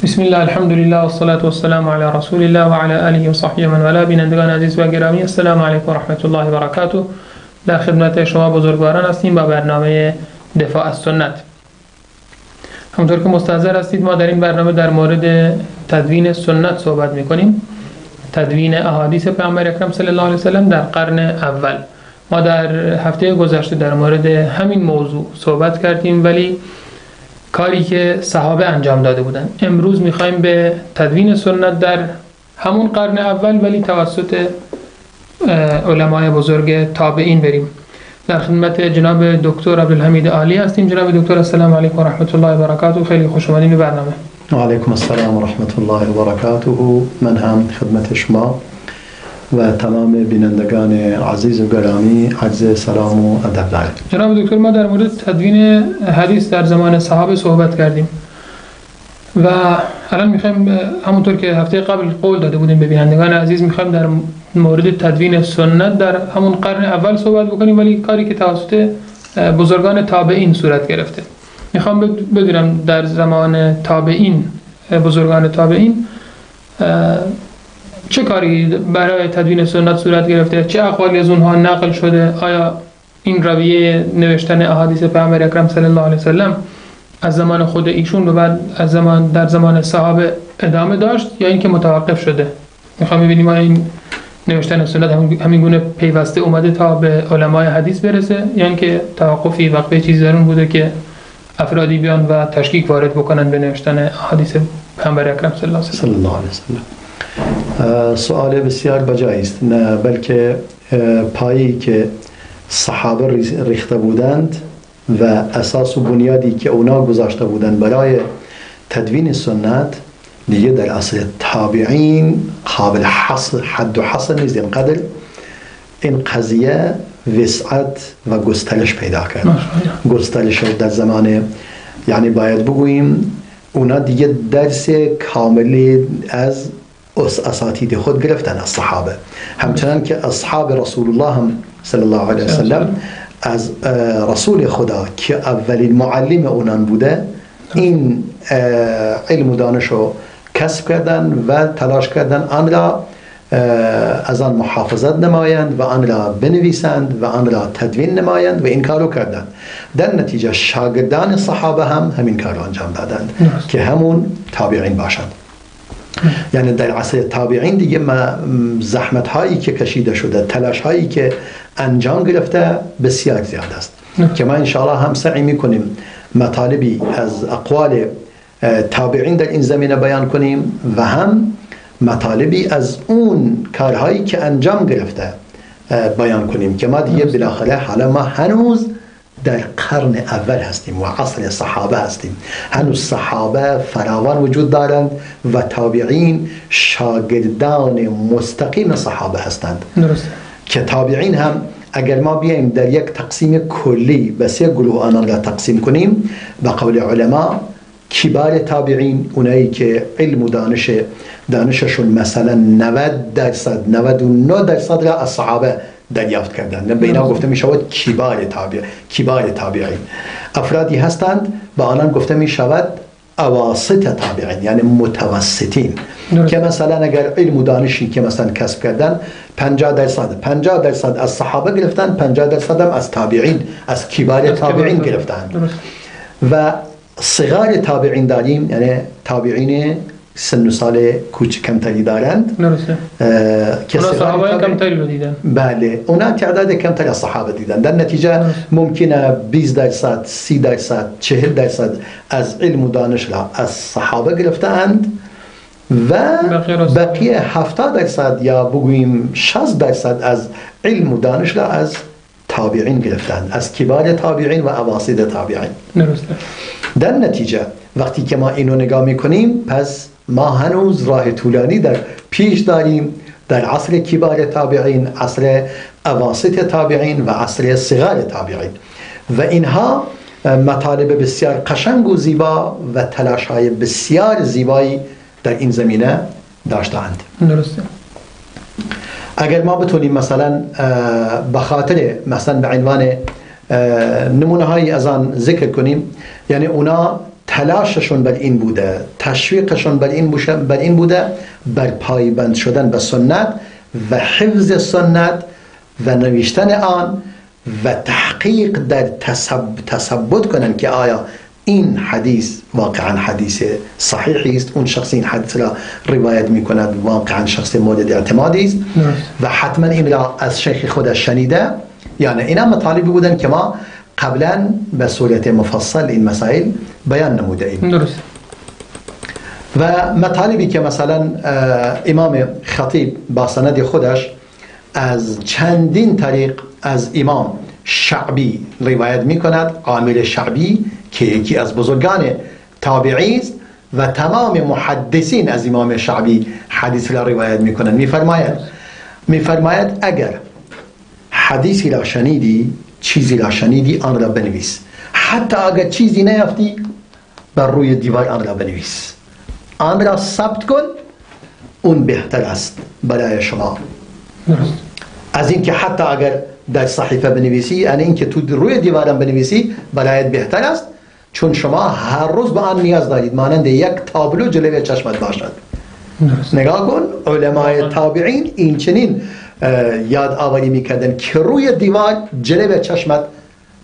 بسم الله الحمد لله والصلاة والسلام على رسول الله وعلى آله وصحبه من والاه. بینندگان عزیز و گرامی، السلام علیکم و رحمت الله و برکاته. در خدمت شما بزرگواران هستیم با برنامه دفاع از سنت. همونطور که مستحضر هستید، ما در این برنامه در مورد تدوین سنت صحبت میکنیم، تدوین احادیث پیامبر اکرم صلی الله علیه و سلم در قرن اول. ما در هفته گذشته در مورد همین موضوع صحبت کردیم، ولی کاری که صحابه انجام داده بودن. امروز میخوایم به تدوین سنت در همون قرن اول ولی توسط علمای بزرگ تابعین بریم. در خدمت جناب دکتر عبدالحمید عالی هستیم. جناب دکتر، السلام علیکم و رحمت الله و برکاته. خیلی خوش اومدین به برنامه. و علیکم السلام و رحمت الله و برکاته. من هم خدمت شما و تمام بینندگان عزیز و گرامی عرض سلام و ادب دارم. جناب دکتر، ما در مورد تدوین حدیث در زمان صحابه صحبت کردیم و الان میخوایم همونطور که هفته قبل قول داده بودیم به بینندگان عزیز، میخوایم در مورد تدوین سنت در همون قرن اول صحبت بکنیم، ولی کاری که توسط بزرگان تابعین صورت گرفته. میخوام بدونم در زمان تابعین، بزرگان تابعین، چه کاری برای تدوین سنت صورت گرفته؟ چه اقوالی از اونها نقل شده؟ آیا این رویه نوشتن احادیث پیامبر اکرم صلی الله علیه وسلم از زمان خود ایشون و بعد از در زمان صحابه ادامه داشت یا اینکه متوقف شده؟ میخوام ببینیم آیا این نوشتن سنت همین گونه پیوسته اومده تا به علمای حدیث برسه یا اینکه توقفی وقفه چیزی در اون بوده که افرادی بیان و تشکیک وارد بکنن به نوشتن احادیث پیامبر اکرم صلی الله علیه وسلم. سوال بسیار بجایی است، نه بلکه پایی که صحابه ریخته بودند و اساس و بنیادی که اونا گذاشته بودند برای تدوین سنت دیگه در اصل تابعین قابل حد و حصر نیست. اینقدر این قضیه وسعت و گسترش پیدا کرد. گسترش در زمان، یعنی باید بگوییم اونا دیگه درس کاملی از اساتید خود گرفتن از صحابه، همچنان که اصحاب رسول الله هم صلی الله علیه وسلم از رسول خدا که اولین معلم اونان بوده این علم و دانش رو کسب کردن و تلاش کردن آن را از آن محافظت نمایند و آن را بنویسند و آن را تدوین نمایند و این کارو کردند. در نتیجه شاگردان صحابه هم همین کار را انجام دادند که همون تابعین باشند. یعنی در عصر تابعین دیگه زحمت هایی که کشیده شده، تلاش هایی که انجام گرفته بسیار زیاد است که ما انشاءالله هم سعی میکنیم مطالبی از اقوال تابعین در این زمینه بیان کنیم و هم مطالبی از اون کارهایی که انجام گرفته بیان کنیم که ما دیگه بالاخره حالا ما هنوز در قرن اول هستیم و عصر صحابه هستیم. هنوز صحابه فراوان وجود دارند و تابعین شاگردان مستقیم صحابه هستند. درسته که تابعین هم اگر ما بیایم در یک تقسیم کلی به 3 گروه آنان را تقسیم کنیم، به قول علما کبار تابعین اونایی که علم و دانششون مثلا 99% را از صحابه دریافت کردند، به اینا گفته می شود کبار تابعین. افرادی هستند به آنان گفته می شود اواسط تابعین، یعنی متوسطین، که مثلا اگر علم و دانشی که مثلا کسب کردن 50% از صحابه گرفتن، 50% هم از تابعین، از کبار تابعین گرفتن. و صغار تابعین داریم، یعنی تابعین سن و سال کمتری دارند. درسته. که صحابه کمتری رو دیدن. بله، اونا تعداد کمتری از صحابه دیدن. در نتیجه ممکنه 20%، 30%، 40% از علم و دانش را از صحابه گرفتند و بقیه 70% یا بگوییم 60% از علم و دانش را از تابعین گرفتند، از کبار تابعین و اواسط تابعین. درسته. در نتیجه وقتی که ما اینو نگاه میکنیم، پس ما هنوز راه طولانی در پیش داریم در عصر کبار تابعین، عصر اواسط تابعین و عصر صغار تابعین، و اینها مطالب بسیار قشنگ و زیبا و تلاش‌های بسیار زیبایی در این زمینه داشتند. درسته. اگر ما بتونیم مثلا به خاطر مثلا به عنوان نمونه هایی از آن ذکر کنیم، یعنی اونا تلاششون بر این بوده، تشویقشون بر این بوده، بر پایبند شدن به سنت و حفظ سنت و نوشتن آن و تحقیق در تثبت کنن که آیا این حدیث واقعا حدیث صحیحی است، اون شخص این حدیث را روایت می کند واقعا شخص مورد اعتمادی است و حتما این را از شیخ خودش شنیده. یعنی اینا مطالبی بودن که ما قبلا به صورت مفصل این مسائل بیان نموده ایم. درست. و مطالبی که مثلا امام خطیب با سند خودش از چندین طریق از امام شعبی روایت می کند، عامل شعبی که یکی از بزرگان تابعی است و تمام محدثین از امام شعبی حدیث را روایت می کنند. می فرماید اگر حدیثی را شنیدی، چیزی را شنیدی، آن را بنویس، حتی اگر چیزی نیافتی بر روی دیوار آن را بنویس، آن را ثبت کن، اون بهتر است برای شما از اینکه حتی اگر در صحیفه بنویسی، یعنی اینکه تو روی دیوارم بنویسی برایت بهتر است، چون شما هر روز به آن نیاز دارید، مانند یک تابلو جلوی چشمت باشد. نگاه کن علمای تابعین این چنین یاد آوری میکردن که روی دیوار جلوی چشمت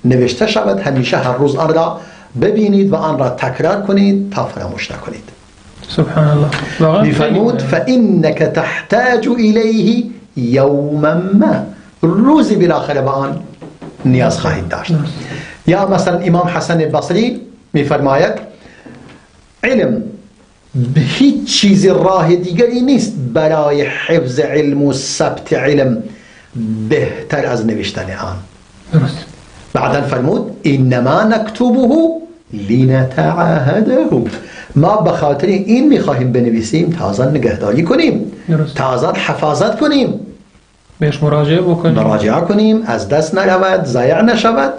نوشته شود، همیشه هر روز آن را ببینید و آن را تکرار کنید تا فراموش نکنید. سبحان الله. میفرمود فإنك تحتاج إليه یوما ما، روزی بالاخره به آن نیاز خواهید داشت. یا مثلا امام حسن بصری میفرماید علم به هیچ چیز راه دیگری نیست برای حفظ علم و ثبت علم بهتر از نوشتن آن. بعدا فرمود انما نکتبه لنتعاهده، ما به خاطر این میخواهیم بنویسیم تا از آن نگهداری کنیم، تا از آن حفاظت کنیم، بهش مراجعه کنیم، از دست نرود، ضایع نشود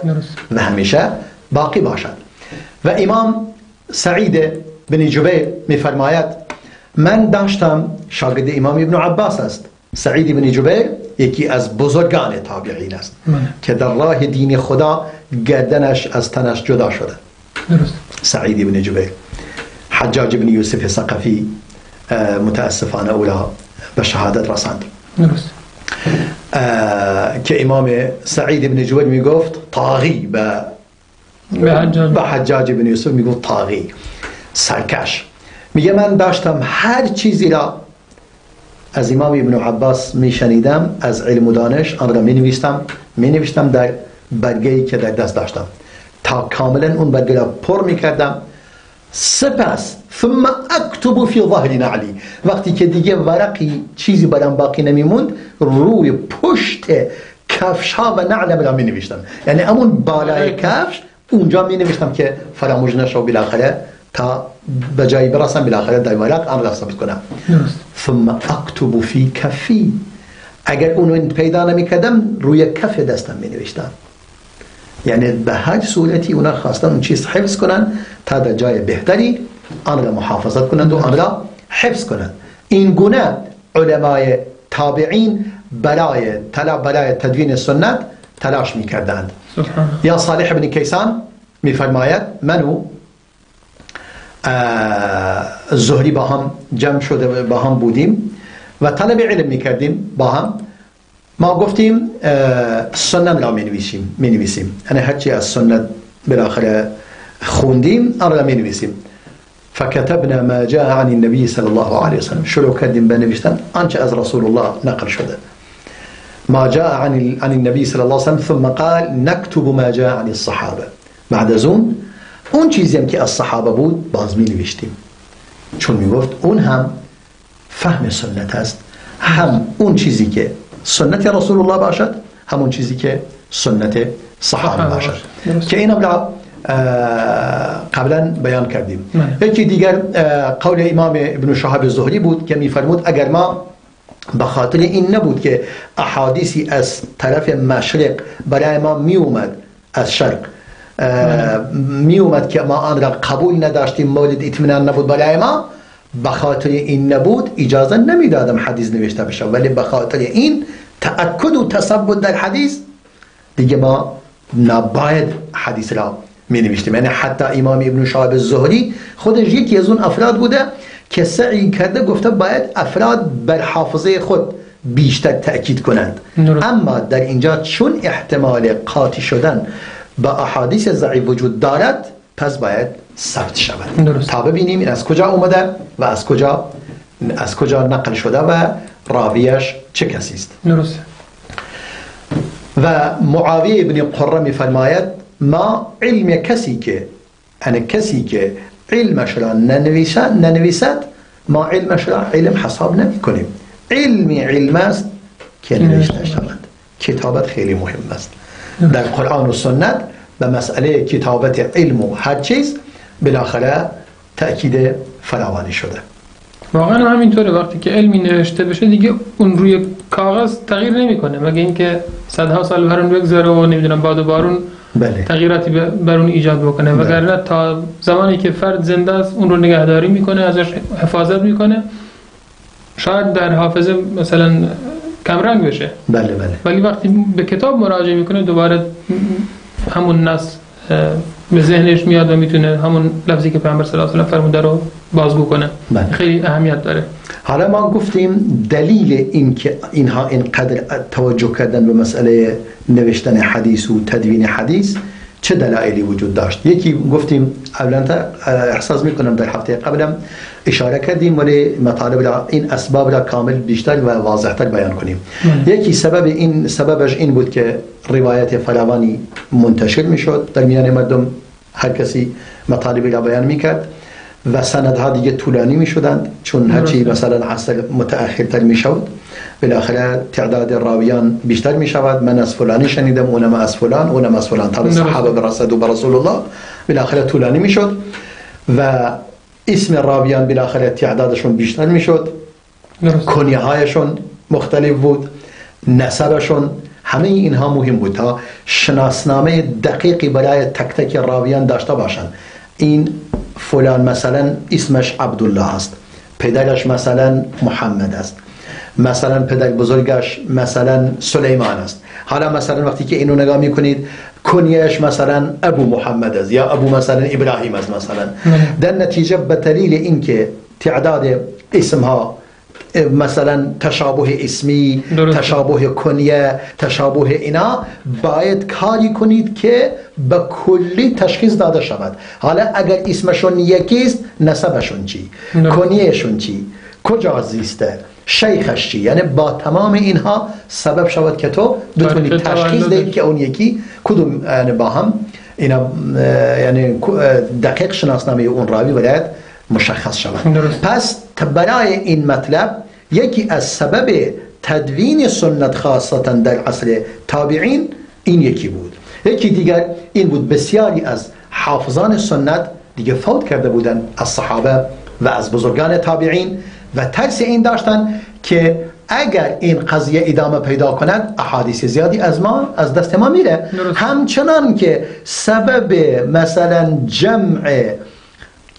و همیشه باقی باشد. و امام سعید بن جبیر میفرماید من داشتم، شاگرد امام ابن عباس است، سعید بن جبیر یکی از بزرگان تابعین است که در راه دین خدا گردنش از تنش جدا شده. سعید بن جبیر. حجاج بن یوسف ثقفی متاسفانه اولا به شهادت رساند. که امام سعید بن جبیر میگفت طاغی به حجاج بن یوسف میگفت طاغی، سرکش. میگه من داشتم هر چیزی را از امام ابن عباس میشنیدم از علم و دانش، آن را مینوشتم در برگه‌ای که در دست داشتم تا کاملا اون برگه را پر میکردم، سپس ثم اکتب فی ظهر نعلی، وقتی که دیگه ورقی چیزی برام باقی نمیموند روی پشت کفش ها و نعلم را می نوشتم، یعنی همون بالای کفش اونجا می نوشتم که فراموش نشو، بالاخره تا به جایی برسم بالاخره در ورق آن را ثبت کنم. ثم اکتب فی کفی، اگر اونو پیدا نمی کردم روی کف دستم می نوشتم. یعنی به هر صورتی اونا خواستن اون چیز حفظ کنن تا در جای بهتری آن را محافظت کنند و آن را حفظ کنند. این گونه علمای تابعین برای تدوین سنت تلاش میکردند. یا صالح بن کیسان میفرماید منو زهری با هم جمع شده، با هم بودیم و طلب علم میکردیم با هم. ما گفتیم سنن را می نویسیم، یعنی هرچی از سنت بالاخره خوندیم آن را می نویسیم. فكتبنا ما جاء عن النبي صلى الله عليه وسلم، شروع کردیم به نوشتن آنچه از رسول الله نقل شده. ما جاء عن النبي صلى الله عليه وسلم ثم قال نكتب ما جاء عن الصحابه، بعد از اون چیزی هم که از صحابه بود باز می نوشتیم، چون می گفت اون هم فهم سنت است، هم اون چیزی که سنت رسول الله باشد، همون چیزی که سنت صحابه باشد که این را قبلا بیان کردیم. یکی دیگر قول امام ابن شهاب الزهری بود که میفرمود اگر ما به خاطر این نبود که احادیثی از طرف مشرق برای ما می اومد از شرق می اومد که ما آن را قبول نداشتیم، مورد اطمینان نبود برای ما، به خاطر این نبود اجازه نمیدادم حدیث نوشته بشه، ولی به خاطر این تأکد و تثبت در حدیث دیگه ما نباید حدیث را می نوشتیم. یعنی حتی امام ابن شهاب الزهری خودش یکی از اون افراد بوده که سعی کرده گفته باید افراد بر حافظه خود بیشتر تأکید کنند. اما در اینجا چون احتمال قاطی شدن با احادیث ضعیف وجود دارد پس باید ثبت شود تا ببینیم این از کجا اومده و از کجا نقل شده و راویش چه کسی است. درست. و معاویه ابن قره میفرماید ما علم کسی که علمش را ننویسد ما علمش را علم حساب نمی کنیم. علم است که نوشته شود. کتابت خیلی مهم است. در قرآن و سنت به مسئله کتابت علم و هر چیز بالاخره تأکید فراوانی شده. واقعا همینطوره. وقتی که علمی نوشته بشه دیگه اون روی کاغذ تغییر نمیکنه مگه اینکه صدها سال بر اون بگذره و نمیدونم باد و بارون تغییراتی بر اون ایجاد بکنه. وگرنه تا زمانی که فرد زنده است اون رو نگهداری میکنه، ازش حفاظت میکنه. شاید در حافظه مثلا کمرنگ بشه ولی وقتی به کتاب مراجعه میکنه دوباره همون نص به ذهنش میاد و میتونه همون لفظی که پیامبر صلی الله علیه و آله فرموده رو بازگو کنه. خیلی اهمیت داره. حالا ما گفتیم دلیل این که اینها اینقدر توجه کردن به مسئله نوشتن حدیث و تدوین حدیث چه دلایلی وجود داشت. یکی گفتیم اولا احساس میکنم در هفته قبلم اشاره کردیم ولی مطالب را این اسباب را کامل بیشتر و واضحتر بیان کنیم. یکی سببش این بود که روایت فراوانی منتشر میشد در میان مردم، هر کسی مطالبی را بیان میکرد و سندها دیگه طولانی میشدند چون هرچی مثلا عصر متأخرتر میشد بالاخره تعداد راویان بیشتر می شود. من از فلانی شنیدم، اونم از فلان تا صحابه برسد و برسول الله بالاخره طولانی می شد و اسم راویان بالاخره تعدادشون بیشتر می شد، کنیه هایشون مختلف بود، نسبشون، همه اینها مهم بود تا شناسنامه دقیقی برای تک تک راویان داشته باشند. این فلان مثلا اسمش عبدالله است، پدرش مثلا محمد است، مثلا پدر بزرگش مثلا سلیمان است. حالا مثلا وقتی که اینو نگاه میکنید کنیهش مثلا ابو محمد است یا ابو مثلا ابراهیم است مثلا. در نتیجه به دلیل اینکه تعداد اسمها مثلا تشابه اسمی، تشابه کنیه، تشابه اینا، باید کاری کنید که به کلی تشخیص داده شود. حالا اگر اسمشون یکیست نسبشون چی، کنیهشون چی، کجا زیسته، شیخش چی، یعنی با تمام اینها سبب شود که تو بتونی تشخیص دهید که اون یکی کدوم، یعنی با هم اینا یعنی دقیق شناسنامه اون راوی باید مشخص شود. پس برای این مطلب یکی از سبب تدوین سنت خاصتا در عصر تابعین این یکی بود. یکی دیگر این بود بسیاری از حافظان سنت دیگه فوت کرده بودن از صحابه و از بزرگان تابعین و ترس این داشتن که اگر این قضیه ادامه پیدا کند احادیث زیادی از دست ما میره. همچنان که سبب مثلا جمع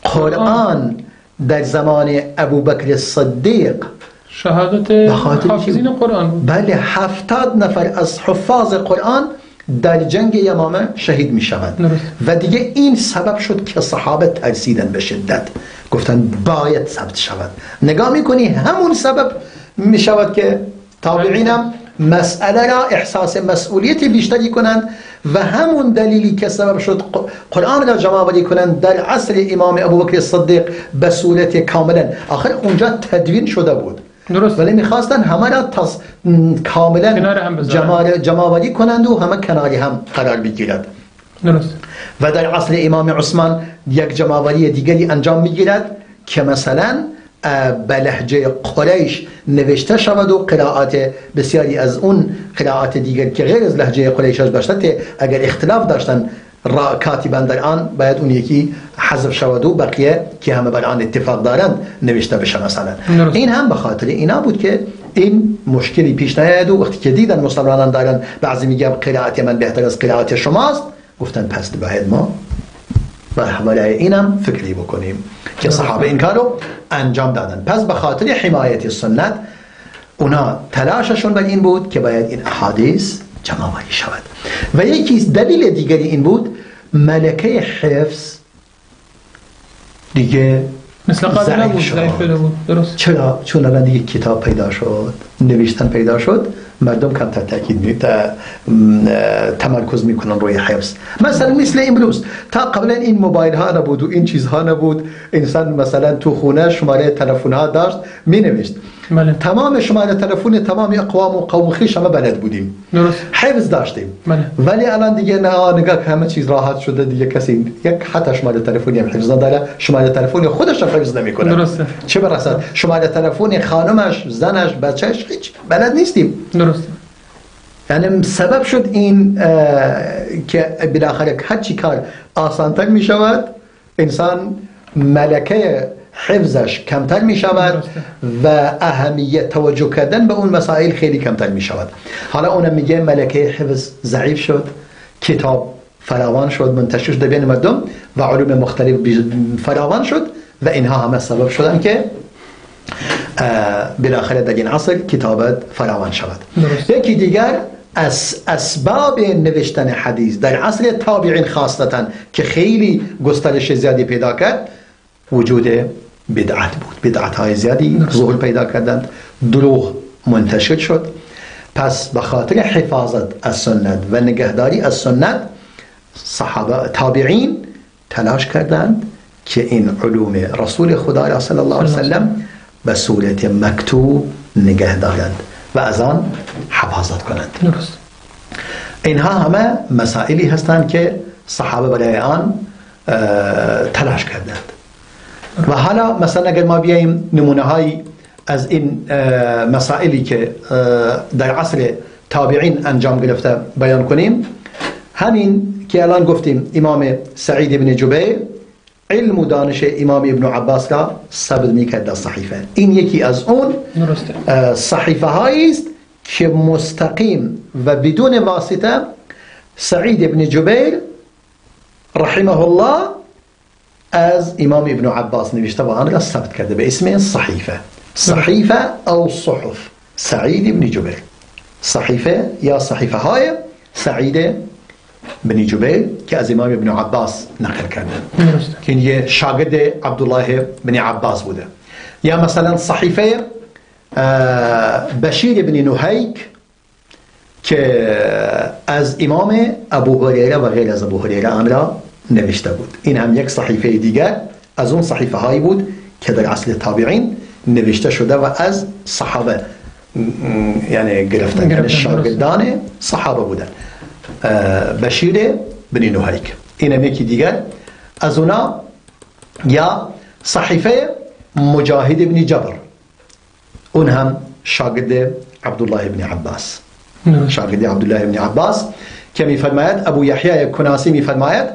قرآن در زمان ابوبکر الصدیق شهادت حافظین قرآن، بله 70 نفر از حفاظ قرآن در جنگ یمامه شهید می شود و دیگه این سبب شد که صحابه ترسیدن به شدت، گفتن باید ثبت شود. نگاه میکنی همون سبب می شود که طابعین هم مسئله را احساس مسئولیت بیشتری کنند و همون دلیلی که سبب شد قرآن را جمع آوری کنند در عصر امام ابوبکر الصدیق به صورت کاملا، آخر اونجا تدوین شده بود درست، ولی میخواستن همه را کاملا جمع آوری کنند و همه کناری هم قرار بگیرد. درست. و در عصر امام عثمان یک جمع آوری دیگری انجام میگیرد که مثلا به لهجه قریش نوشته شود و قرائات بسیاری از اون قرائات دیگر که غیر از لهجه قریش باشد اگر اختلاف داشتن کاتبان در آن باید اون یکی حذف شود و بقیه که همه بر آن اتفاق دارند نوشته بشه مثلا. این هم به خاطر اینا بود که این مشکلی پیش نیامد و وقتی که دیدن مسلمانان دارن بعضی میگن قرائت من بهتر از قرائت شماست، گفتن پس باید ما برای اینم فکری بکنیم که صحابه این کارو انجام دادن. پس به خاطر حمایت سنت اونا تلاششون بر این بود که باید این احادیث جمع آوری شود. و یکی دلیل دیگری این بود ملکه حفظ دیگه مثل قبل نبود، ضعیف شده بود. درست. چرا؟ چون الان دیگه کتاب پیدا شد، نوشتن پیدا شد، مردم کمتر تاکید تمرکز میکنن روی حفظ. مثلا مثل امروز، تا قبلا این موبایل ها نبود و این چیزها نبود، انسان مثلا تو خونه شماره تلفن ها داشت می نوشت. بله. تمام شماره تلفن تمام اقوام و قوم خویش همه بلد بودیم. درست. حفظ داشتیم. بله. ولی الان دیگه نگاه همه چیز راحت شده، دیگه کسی یک حتی شماره تلفنی هم حفظ نداره، شماره تلفن خودش هم حفظ نمیکنه. درسته. چه برسد شماره تلفن خانمش، زنش، بچهش هیچ بلد نیستیم. درسته. یعنی سبب شد این که بالاخره هر چی کار آسانتر می شود، انسان ملکه حفظش کمتر می شود و اهمیت توجه کردن به اون مسائل خیلی کمتر می شود. حالا اونم میگه ملکه حفظ ضعیف شد، کتاب فراوان شد، منتشر شد بین مردم و علوم مختلف فراوان شد و اینها همه سبب شدن که بالاخره در این عصر کتابت فراوان شود. یکی دیگر از اسباب نوشتن حدیث در عصر تابعین خاصتا که خیلی گسترش زیادی پیدا کرد، وجود بدعت بود. بدعت های زیادی ظهور پیدا کردند، دروغ منتشر شد. پس به خاطر حفاظت از سنت و نگهداری از سنت، صحابه تابعین تلاش کردند که این علوم رسول خدا صلی الله علیه وسلم به صورت مکتوب نگه دارند و از آن حفاظت کنند. درست. اینها همه مسائلی هستند که صحابه برای آن تلاش کردند. و حالا مثلا اگر ما بیاییم نمونه های از این مسائلی که در عصر تابعین انجام گرفته بیان کنیم، همین که الان گفتیم امام سعید بن جبیر علم و دانش امام ابن عباس را ثبت میکرد در صحیفه. این یکی از اون صحیفه هایی است که مستقیم و بدون واسطه سعید بن جبیر رحمه الله از امام ابن عباس نوشته و آن را ثبت کرده به اسم صحیفه. صحیفه او صحف سعید بن جبیر، صحیفه یا صحیفه های سعید بن جبیر که از امام ابن عباس نقل کرده که این شاگرد عبدالله بن عباس بوده. یا مثلا صحیفه بشیر بن نهیک که از امام ابو هریره و غیر از ابو هریره آن را نوشته بود. این هم یک صحیفه دیگر از اون صحیفه هایی بود که در اصل تابعین نوشته شده و از صحابه یعنی گرفتن شاگردان صحابه بودن. بشیر بن نهیک این هم یکی دیگر از اونا. یا صحیفه مجاهد بن جبر، اون هم شاگرد عبدالله بن عباس، شاگرد عبدالله بن عباس که میفرماید ابو یحیی کناسی میفرماید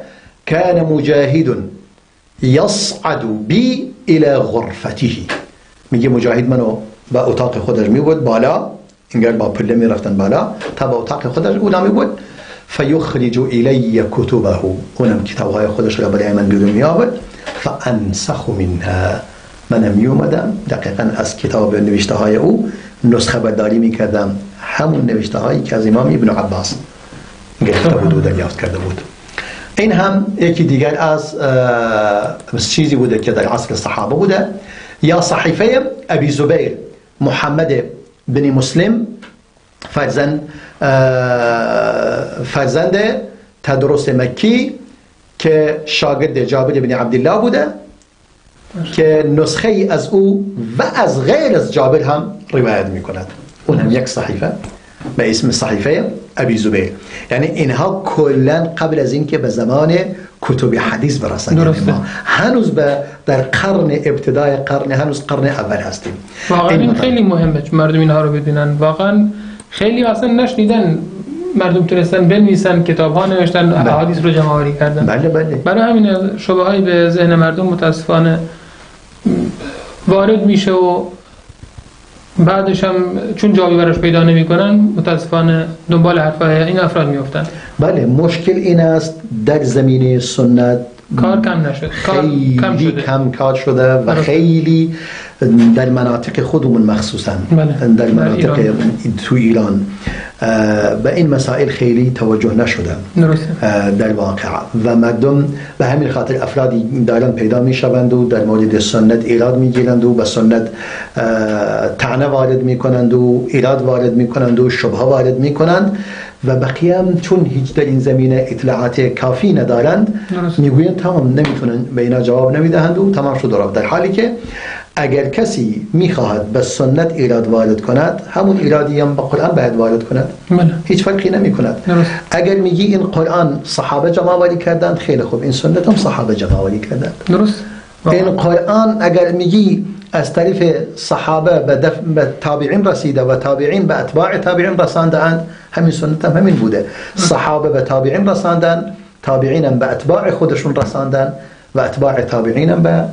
کان مجاهد یصعد بی الى غرفته، میگه مجاهد منو با اتاق خودش میبود بالا، انگار با پله میرفتن بالا تا با اتاق خودش اونا میبود، فیخرج الی کتبه، اونم کتابهای خودش را برای من بیرون میآورد، فانسخ منها، منم میومدم دقیقا از کتاب نوشته های او نسخه برداری میکردم، همون نوشته هایی که از امام ابن عباس گرفته بود و دریافت کرده بود. این هم یکی دیگر از چیزی بوده که در عصر صحابه بوده. یا صحیفه ابی زبیر محمد بن مسلم فرزند تدرس مکی که شاگرد جابر بن عبدالله بوده که نسخه ای از او و از غیر از جابر هم روایت می کند. اون هم یک صحیفه به اسم صحیفه ابی زبیر. یعنی اینها کلا قبل از اینکه به زمان کتب حدیث برسند، ما هنوز در قرن ابتدای قرن، هنوز قرن اول هستیم. واقعا این خیلی مهمه که مردم اینها رو بدونن. واقعا خیلی اصلا نشنیدن مردم تونستن بنویسن، کتاب ها نوشتن، احادیث رو جمع آوری کردن. بله بله. برای همین شبهه‌ای به ذهن مردم متاسفانه وارد میشه و بعدش هم چون جوابی براش پیدا نمی‌کنن متاسفانه دنبال حرفای این افراد میافتن. بله، مشکل این است در زمینه سنت کار کم نشد، خیلی کم کار شده و خیلی در مناطق خودمون مخصوصا در مناطق تو ایران به این مسائل خیلی توجه نشده در واقع و مردم به همین خاطر افرادی دارن پیدا می شوند و در مورد سنت ایراد می گیرند و به سنت طعنه وارد می کنند و ایراد وارد می کنند و شبهه وارد می کنند و بقیه هم چون هیچ در این زمینه اطلاعات کافی ندارند میگویند تمام نمیتونن به اینا جواب نمیدهند و تمام شد رفت، در حالی که اگر کسی میخواهد به سنت ایراد وارد کند همون ایرادی هم به قرآن باید وارد کند، هیچ فرقی نمی کند. اگر میگی این قرآن صحابه جمع آوری کردند خیلی خوب، این سنت هم صحابه جمع آوری کردند. درست. این قرآن اگر میگی از طریق صحابه به تابعین رسیده و تابعین به اتباع تابعین رساندند، همین سنت هم همین بوده. صحابه به تابعین رساندند، تابعین هم به اتباع خودشون رساندند و اتباع تابعین هم به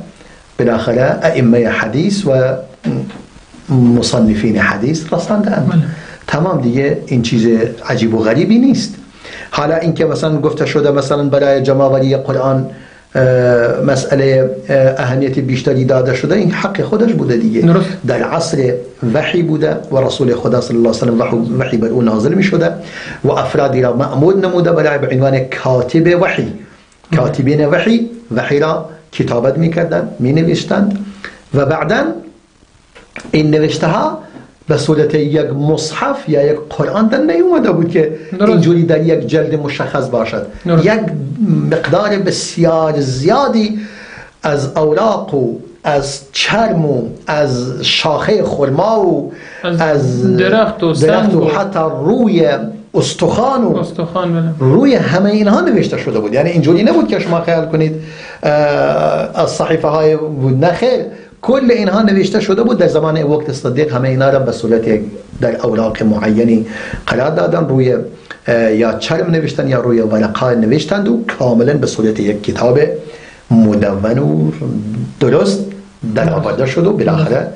بالاخره ائمه حدیث و مصنفین حدیث رساندند. تمام دیگه این چیز عجیب و غریبی نیست. حالا اینکه مثلا گفته شده مثلا برای جمع‌آوری قرآن مسئله اهمیت بیشتری داده شده، این حق خودش بوده دیگه. در عصر وحی بوده و رسول خدا صلی الله علیه و سلم وحی بر او نازل می شده و افرادی را مأمور نموده برای به عنوان کاتب وحی. کاتبین وحی را کتابت می کردند، می نوشتند و بعدا این نوشته ها به صورت یک مصحف یا یک قرآن در نیومده بود که اینجوری در یک جلد مشخص باشد. یک مقدار بسیار زیادی از اوراق و از چرم و از شاخه خرما و از درخت و حتی روی استخوان و روی همه اینها نوشته شده بود. یعنی اینجوری نبود که شما خیال کنید از صحیفه های بود، نه خیر، کل اینها نوشته شده بود. در زمان وقت صدیق همه اینا را به صورت در اوراق معینی قرار دادن، روی یا چرم نوشتن یا روی ورقه نوشتند و کاملا به صورت یک کتاب مدون و درست در آورده شد و بالاخره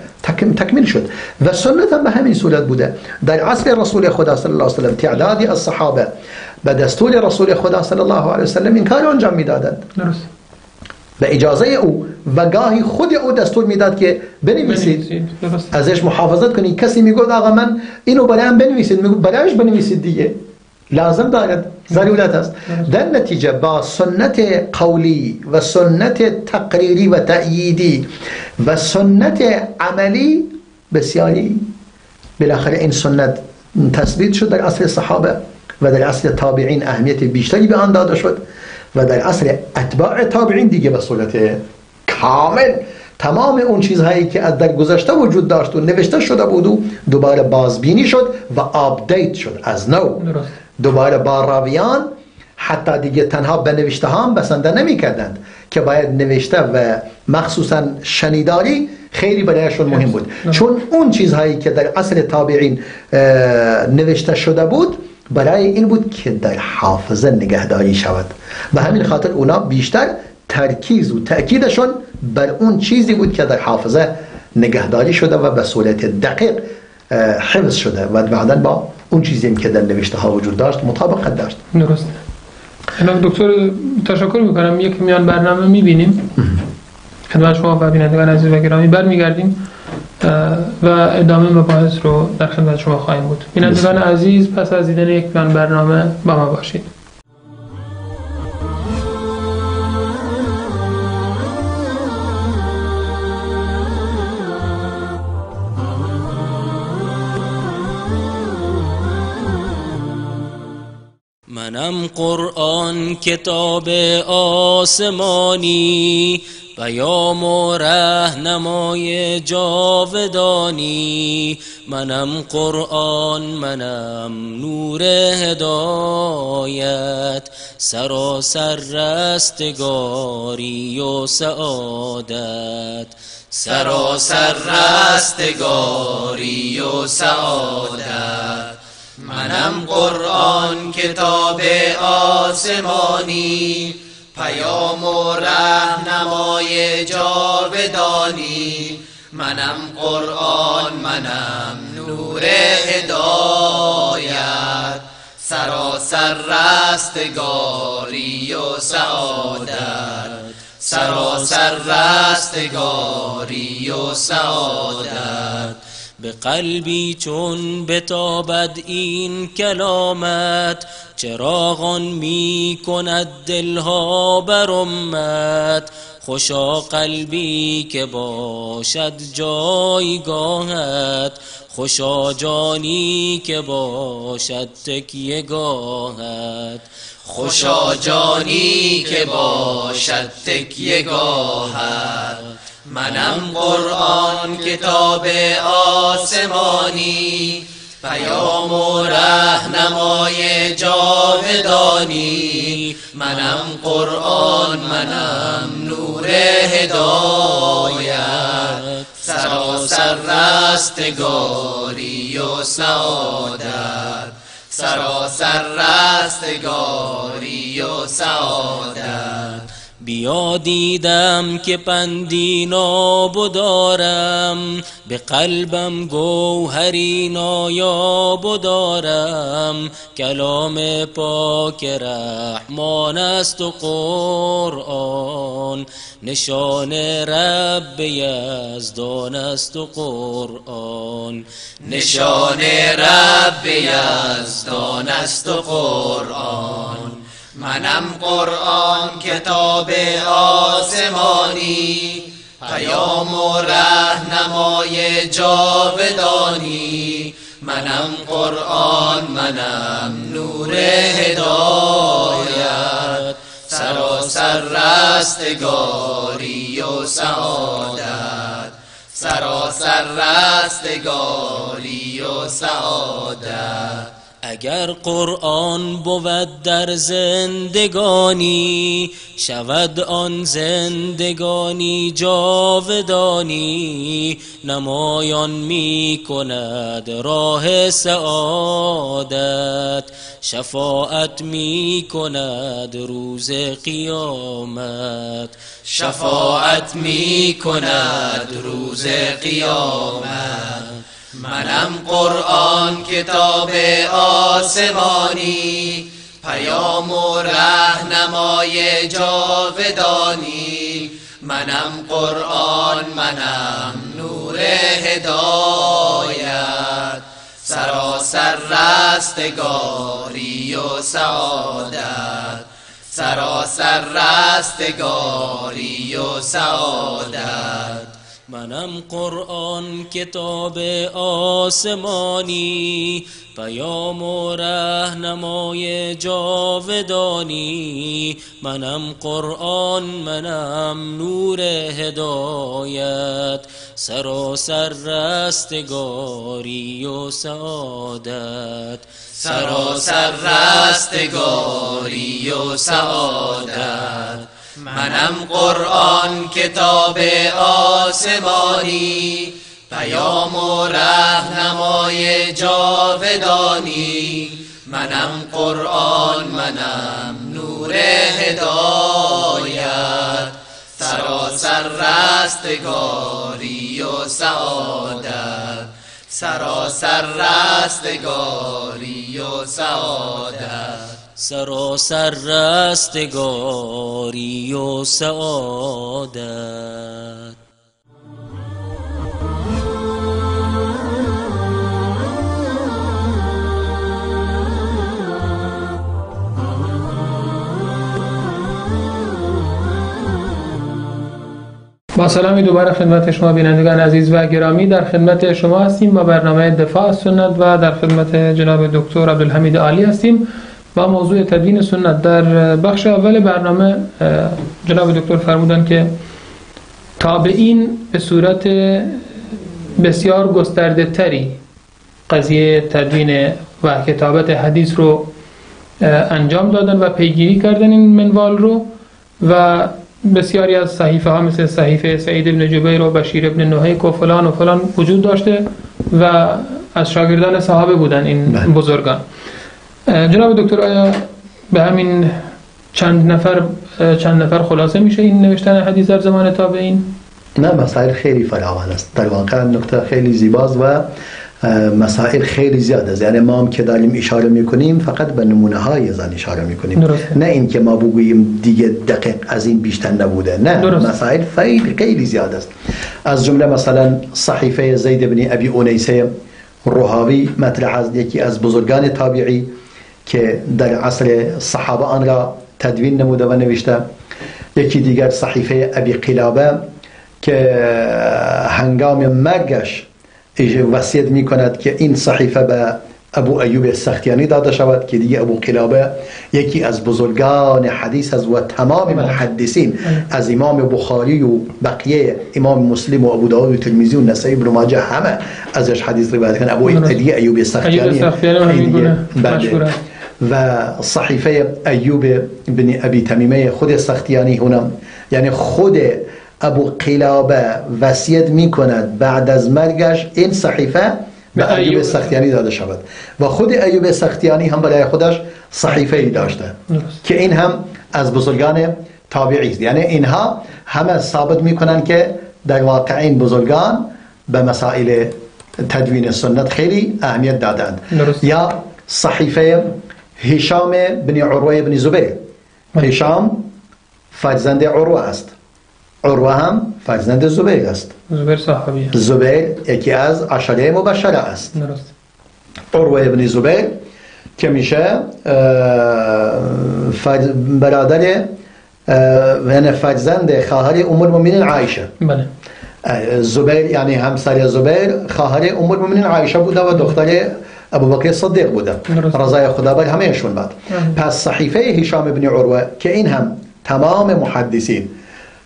تکمیل شد. و سنت هم به همین صورت بوده. در عصر رسول خدا صلی الله علیه و سلم تعدادی از صحابه به دستور رسول خدا صلی الله علیه و سلم این کار انجام میدادند به اجازه او و گاهی خود او دستور میداد که بنویسید، ازش محافظت کنید. کسی میگفت آقا من اینو برایم بنویسید، میگفت برایش بنویسید دیگه، لازم دارد، ضرورت است. در نتیجه با سنت قولی و سنت تقریری و تأییدی و سنت عملی بسیاری بالاخره این سنت تثبیت شد در عصر صحابه و در عصر تابعین اهمیت بیشتری به آن داده شد و در عصر اتباع تابعین دیگه به صورت کامل تمام اون چیزهایی که از در گذشته وجود داشت و نوشته شده بود و دوباره بازبینی شد و آپدیت شد از نو. دوباره با راویان حتی دیگه تنها به نوشته ها هم بسنده نمی کردند که باید نوشته و مخصوصا شنیداری خیلی برایشون مهم بود، چون اون چیزهایی که در عصر تابعین نوشته شده بود برای این بود که در حافظه نگهداری شود. به همین خاطر اونا بیشتر ترکیز و تأکیدشون بر اون چیزی بود که در حافظه نگهداری شده و به صورت دقیق حفظ شده و بعداً با اون چیزی که در نوشته ها وجود داشت مطابقت داشت. درست. دکتر تشکر میکنم. یک میان برنامه میبینیم خدمت شما و بینندگان عزیز و گرامی برمیگردیم و ادامه مباحث رو در خدمت شما خواهیم بود. بینندگان عزیز پس از دیدن یک میان برنامه با ما باشید. منم قرآن کتاب آسمانی، پیام و رهنمای جاودانی. منم قرآن، منم نور هدایت، سراسر رستگاری و سعادت. سراسر رستگاری و سعادت. منم قرآن کتاب آسمانی، پیام و رهنمای جاودانی. منم قرآن، منم نور هدایت، سراسر رستگاری و سعادت، سراسر رستگاری و سعادت. به قلبی چون بتابد این کلامت، چراغان می کند دلها بر امت. خوشا قلبی که باشد جایگاهت، خوشا جانی که باشد تکیه گاهت. خوشا جانی که باشد تکیه گاهت. منم قرآن کتاب آسمانی، پیام و رهنمای جاودانی. منم قرآن، منم نور هدایت، سراسر رستگاری و سعادت، سراسر رستگاری و سعادت. بیا دیدم که پندی ناب دارم، به قلبم گوهری نایاب دارم. کلام پاک رحمان است و قرآن، نشان رب یزدان است و قرآن، نشان رب یزدان است و قرآن. منم قرآن کتاب آسمانی، پیام و رهنمای جاودانی. منم قرآن، منم نور هدایت، سراسر رستگاری و سعادت، سراسر رستگاری و سعادت. اگر قرآن بود در زندگانی، شود آن زندگانی جاودانی. نمایان می کند راه سعادت، شفاعت می کند روز قیامت، شفاعت می کند روز قیامت. منم قرآن کتاب آسمانی، پیام و رهنمای جاودانی. منم قرآن، منم نور هدایت، سراسر رستگاری و سعادت، سراسر رستگاری و سعادت. منم قرآن کتاب آسمانی، پیام و رهنمای جاودانی. منم قرآن، منم نور هدایت، سراسر رستگاری و سعادت، سراسر رستگاری و سعادت. منم قرآن کتاب آسمانی، پیام و رهنمای جاودانی. منم قرآن، منم نور هدایت، سراسر رستگاری و سعادت، سراسر رستگاری و سعادت، سراسر رستگاری و سعادت. با سلامی دوباره خدمت شما بینندگان عزیز و گرامی، در خدمت شما هستیم با برنامه دفاع از سنت و در خدمت جناب دکتر عبدالحمید عالی هستیم با موضوع تدوین سنت. در بخش اول برنامه جناب دکتر فرمودن که تابعین به صورت بسیار گسترده تری قضیه تدوین و کتابت حدیث رو انجام دادن و پیگیری کردن این منوال رو، و بسیاری از صحیفه ها مثل صحیفه سعید بن جبیر و بشیر بن نهیک و فلان و فلان وجود داشته و از شاگردان صحابه بودن این بزرگان. جناب دکتر، آیا به همین چند نفر خلاصه میشه این نوشتن حدیث در زمان تابعین؟ نه، مسائل خیلی فراوان است. در واقع نکته خیلی زیباست و مسائل خیلی زیاد است. یعنی ما هم که داریم اشاره میکنیم فقط به نمونه های از آن اشاره میکنیم، نه این که ما بگوییم دیگه دقیق از این بیشتر نبوده، نه. مسائل خیلی زیاد است. از جمله مثلا صحیفه زید بن ابی اونیسه رهاوی مطرح است، یکی از بزرگان تابعی که در عصر صحابه آن را تدوین نموده و نوشته. یکی دیگر صحیفه ابی قلابه که هنگام مرگش وصیت می کند که این صحیفه به ابو ایوب سختیانی داده شود، که دیگه ابو قلابه یکی از بزرگان حدیث است و تمام محدثین از امام بخاری و بقیه امام مسلم و ابو داود و ترمذی و نسائی و ابن ماجه همه ازش حدیث روایت کردن. ابو ایوب سختیانی مشهور. و صحیفه ایوب بن ابی تمیمه خود سختیانی هنم، یعنی خود ابو قلابه وصیت می کند بعد از مرگش این صحیفه به ایوب سختیانی داده شود و خود ایوب سختیانی هم برای خودش صحیفه ای داشته که این هم از بزرگان تابعی است. یعنی اینها همه ثابت می کنند که در واقع این بزرگان به مسائل تدوین سنت خیلی اهمیت دادند. یا صحیفه هشام بن عروه بن زبیر. هشام فرزند عروه است، عروه هم فرزند زبیر است. زبیر صحابی، زبیر یکی از عشره مبشره است. عروه ابن زبیر که میشه برادر یعنی فرزند خواهر ام المؤمنین عایشه. بله. زبیر یعنی همسر زبیر خواهر ام المؤمنین عایشه بوده و دختر ابوبکر صدیق بوده، رضای خدا بر همهشون باد. پس صحیفه هشام ابن عروه که این هم تمام محدثین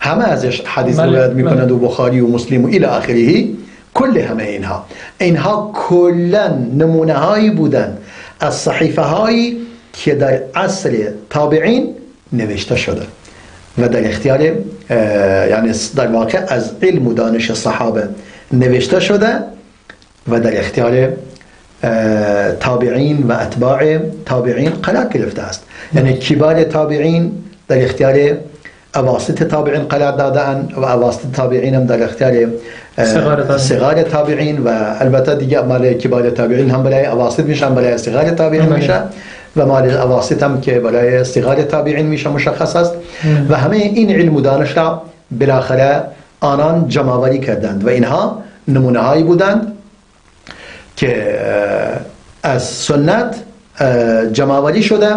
همه ازش حدیث روایت میکنند و بخاری و مسلم و الی آخره، کل همه اینها کلا نمونه هایی بودند از صحیفه هایی که در عصر تابعین نوشته شده و در اختیار یعنی در واقع از علم و دانش صحابه نوشته شده و در اختیار تابعین و اتباع تابعین قرار گرفته است. یعنی کبار تابعین در اختیار اواسط تابعین قرار دادن و اواسط تابعین هم در اختیار صغار تابعین و البته دیگه مال کبار تابعین هم برای اواسط میشن، برای صغار تابعین میشه و مال اواسط هم که برای صغار تابعین میشه مشخص است. و همه این علم و دانش را بالاخره آنان جمع‌آوری کردند و اینها نمونه هایی بودند که از سنت جمع‌آوری شده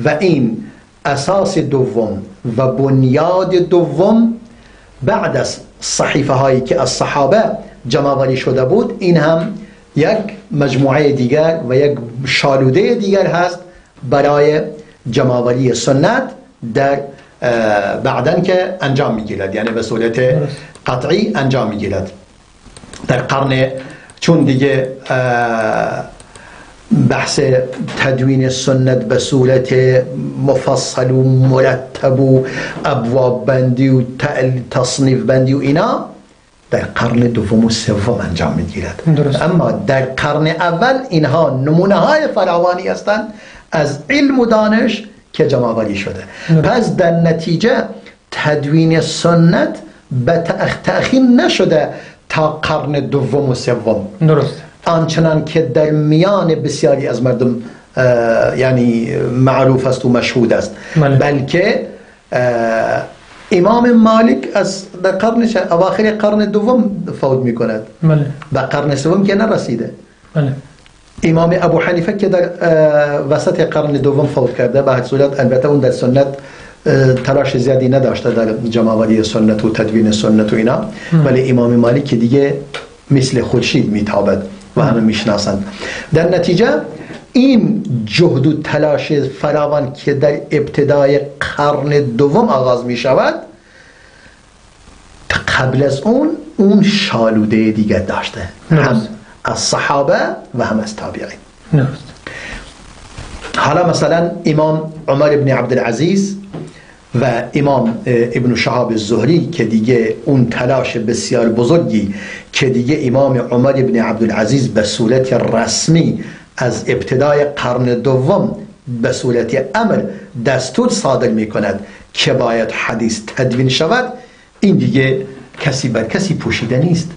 و این اساس دوم و بنیاد دوم بعد از صحیفه هایی که از صحابه جمع‌آوری شده بود، این هم یک مجموعه دیگر و یک شالوده دیگر هست برای جمع‌آوری سنت در بعدن که انجام میگیرد، یعنی به صورت قطعی انجام میگیرد در قرن، چون دیگه بحث تدوین سنت به صورت مفصل و مرتب و ابواب بندی و تصنیف بندی و اینا در قرن دوم و سوم انجام میگیرد. اما در قرن اول اینها نمونه های فراوانی هستند از علم و دانش که جمع‌آوری شده. پس در نتیجه تدوین سنت به تأخیر نشده تا قرن دوم و سوم، درست، آنچنان که در میان بسیاری از مردم یعنی معروف است و مشهود است، بلکه امام مالک از در قرن اواخر قرن دوم فوت می کند، به قرن سوم که نرسیده. امام ابو حنیفه که در وسط قرن دوم فوت کرده، به هر صورت البته اون در سنت تلاش زیادی نداشته در جمع‌آوری سنت و تدوین سنت و اینا، ولی امام مالک که دیگه مثل خورشید میتابد و همه میشناسند. در نتیجه این جهد و تلاش فراوان که در ابتدای قرن دوم آغاز می شود، قبل از اون شالوده دیگر داشته، هم از صحابه و هم از تابعین. حالا مثلا امام عمر بن عبدالعزیز و امام ابن شهاب الزهری که دیگه اون تلاش بسیار بزرگی که دیگه امام عمر بن عبدالعزیز به صورت رسمی از ابتدای قرن دوم به صورت امر دستور صادر می کند که باید حدیث تدوین شود، این دیگه کسی بر کسی پوشیده نیست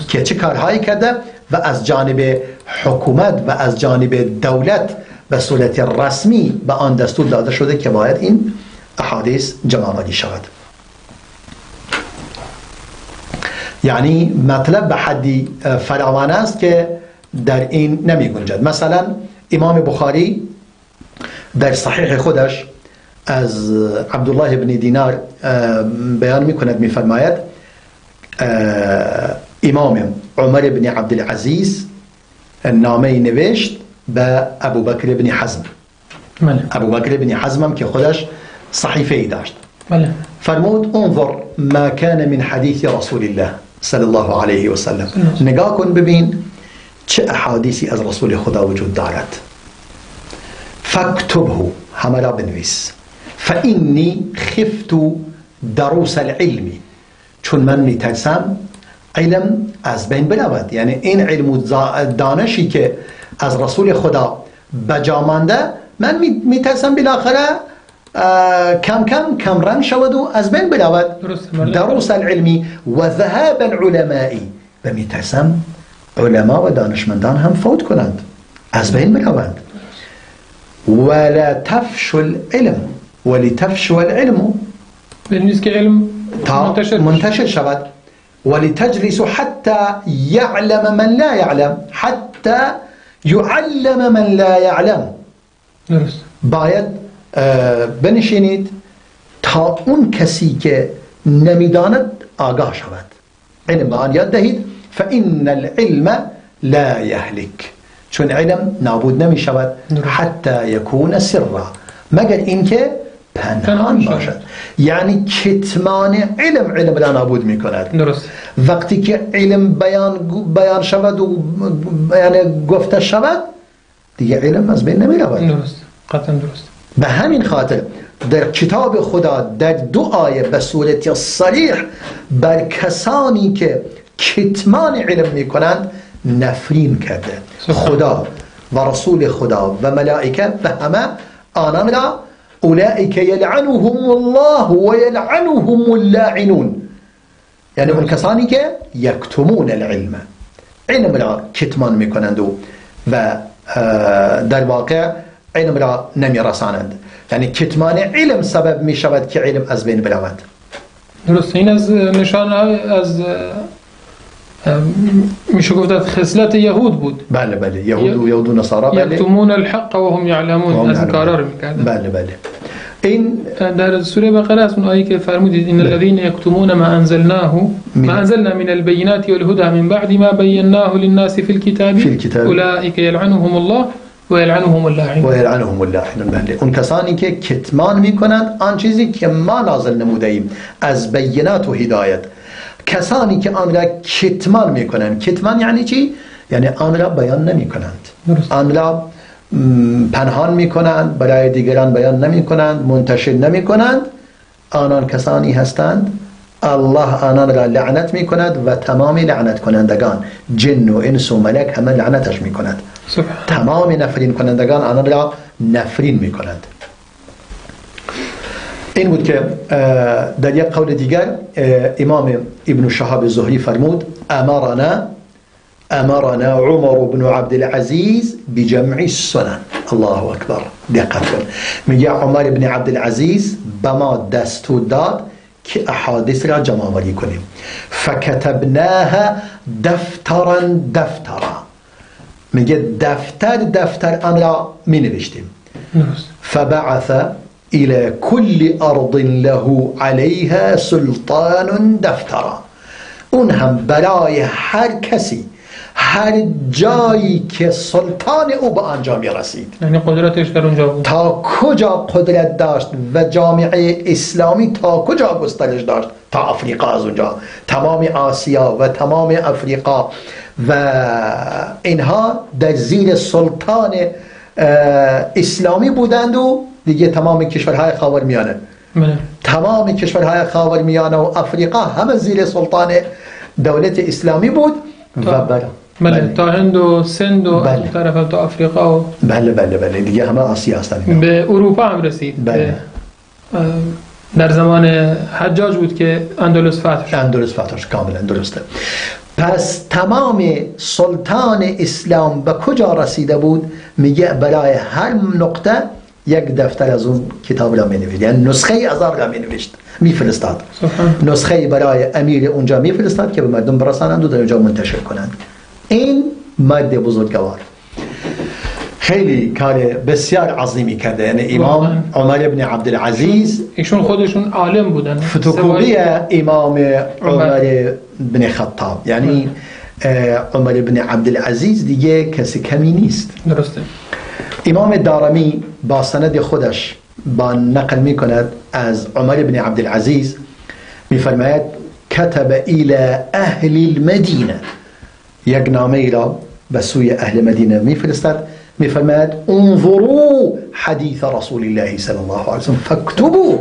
که چه کارهایی کرده و از جانب حکومت و از جانب دولت به صورت رسمی به آن دستور داده شده که باید این احادیث جمع آوری شود. یعنی مطلب به حدی فراوان است که در این نمی گنجد. مثلا امام بخاری در صحیح خودش از عبدالله بن دینار بیان می کند، می فرماید امام عمر بن عبدالعزیز نامه نوشت به ابو بکر بن حزم. ابو بکر بن حزم هم که خودش صحیفه ای داشت. فرمود انظر ما كان من حدیث رسول الله صلی الله علیه و سلم، نگاه کن ببین چه احادیثی از رسول خدا وجود دارد. فاکتبه، همه را بنویس. فإنی خفت دروس العلم، چون من میترسم علم از بین برود. یعنی این علم و دانشی که از رسول خدا بجا مانده، من میترسم بالاخره کم رنگ شود و از بین برود. دروس العلمی و ذهاب العلماء، و میترسم علما و دانشمندان هم فوت کنند، از بین بروند. ولا تفشو العلم، ولتفشو العلم، بنویس که علم منتشر شود. ولتجلس حتى يعلم من لا يعلم، حتى يعلم من لا يعلم. درست. باید بنشینید تا اون کسی که نمیداند آگاه شود، علم به آن یاد دهید. فإن العلم لا يهلك، چون علم نابود نمی شود. حتی یکون سرا، مگر اینکه پنهان باشد. یعنی کتمان علم را نابود می کند. درست. وقتی که علم بیان شود و یعنی گفته شود، دیگه علم از بین نمی رود. درست، قطعا درست. به همین خاطر در کتاب خدا در 2 آیه به صورت صریح بر کسانی که کتمان علم می کنند نفرین کرده. خدا و رسول خدا و ملائکه و همه آنان را اولئک یلعنهم الله و یلعنهم اللاعنون، یعنی اون کسانی که یکتمون العلم، علم را کتمان می کنند و در واقع علم را نمی رسانند. یعنی کتمان علم سبب می شود که علم از بین برود. درست. این از نشانه از میشه گفت خصلت یهود بود. بله یهود و نصارا. بله. یکتمون الحق و هم یعلمون، از کارا رو میکردن. بله. این در سوره بقره از اون آیه که فرمودید ان الذين يكتمون ما انزلنا من البينات والهدى من بعد ما بيناه للناس في الكتاب اولئك يلعنهم الله و یلعنهم اللاعنون. بله. اون کسانی که کتمان میکنند آن چیزی که ما نازل نموده ایم از بینات و هدایت، کسانی که آن را کتمان میکنند. کتمان یعنی چی؟ یعنی آن را بیان نمی کنند، آن را پنهان میکنند، برای دیگران بیان نمی کنند، منتشر نمی کنند. آنان کسانی هستند الله آنان را لعنت می کند و تمام لعنت کنندگان جن و انس و ملک همه لعنتش می کند. تمام نفرین کنندگان آنان را نفرین می کند. این بود که در یک قول دیگر امام ابن شهاب الزهری فرمود امرنا عمر بن عبدالعزیز بجمع السنن. الله اکبر، دقت کن. میگه عمر بن عبدالعزیز به ما دستور داد که احادیث را جمع آوری کنیم. فکتبناها دفترا، میگه دفتر آن را می نوشتیم. فبعث الى كل ارض له عليها سلطان دفترا، اون هم برای هر کسی هر جایی که سلطان او به آنجا می رسید، یعنی قدرتش در اونجا بود، تا کجا قدرت داشت و جامعه اسلامی تا کجا گسترش داشت، تا افریقا، از اونجا تمام آسیا و تمام افریقا و اینها در زیر سلطان اسلامی بودند و دیگه تمام کشورهای خاورمیانه، تمام کشورهای خاورمیانه و افریقا همه زیر سلطان دولت اسلامی بود بله تا هند و سند و طرف تا افریقا و بله دیگه همه آسیا هستند. به اروپا هم رسید. بله. در زمان حجاج بود که اندلس فتح کاملا درسته. پس تمام سلطان اسلام به کجا رسیده بود؟ میگه برای هر نقطه یک دفتر از اون کتاب را می نوشت، یعنی نسخه از آن را می نوشت، می فرستاد. نسخه برای امیر اونجا می فرستاد که به مردم برسانند و در اونجا منتشر کنند. این مرد بزرگوار خیلی کار بسیار عظیمی کرده. یعنی امام عمر بن عبدالعزیز ایشون خودشون عالم بودن، فتوکوپی امام عمر بن خطاب، یعنی عمر بن عبدالعزیز دیگه کسی کمی نیست. درسته. امام دارمی با سند خودش با نقل می کند از عمر بن عبدالعزیز می فرماید کتب الى اهل المدینه، یک نامه را به سوی اهل مدینه می فرستد، می فرماید انظروا حدیث رسول الله صلی الله علیه وسلم فاکتبوا،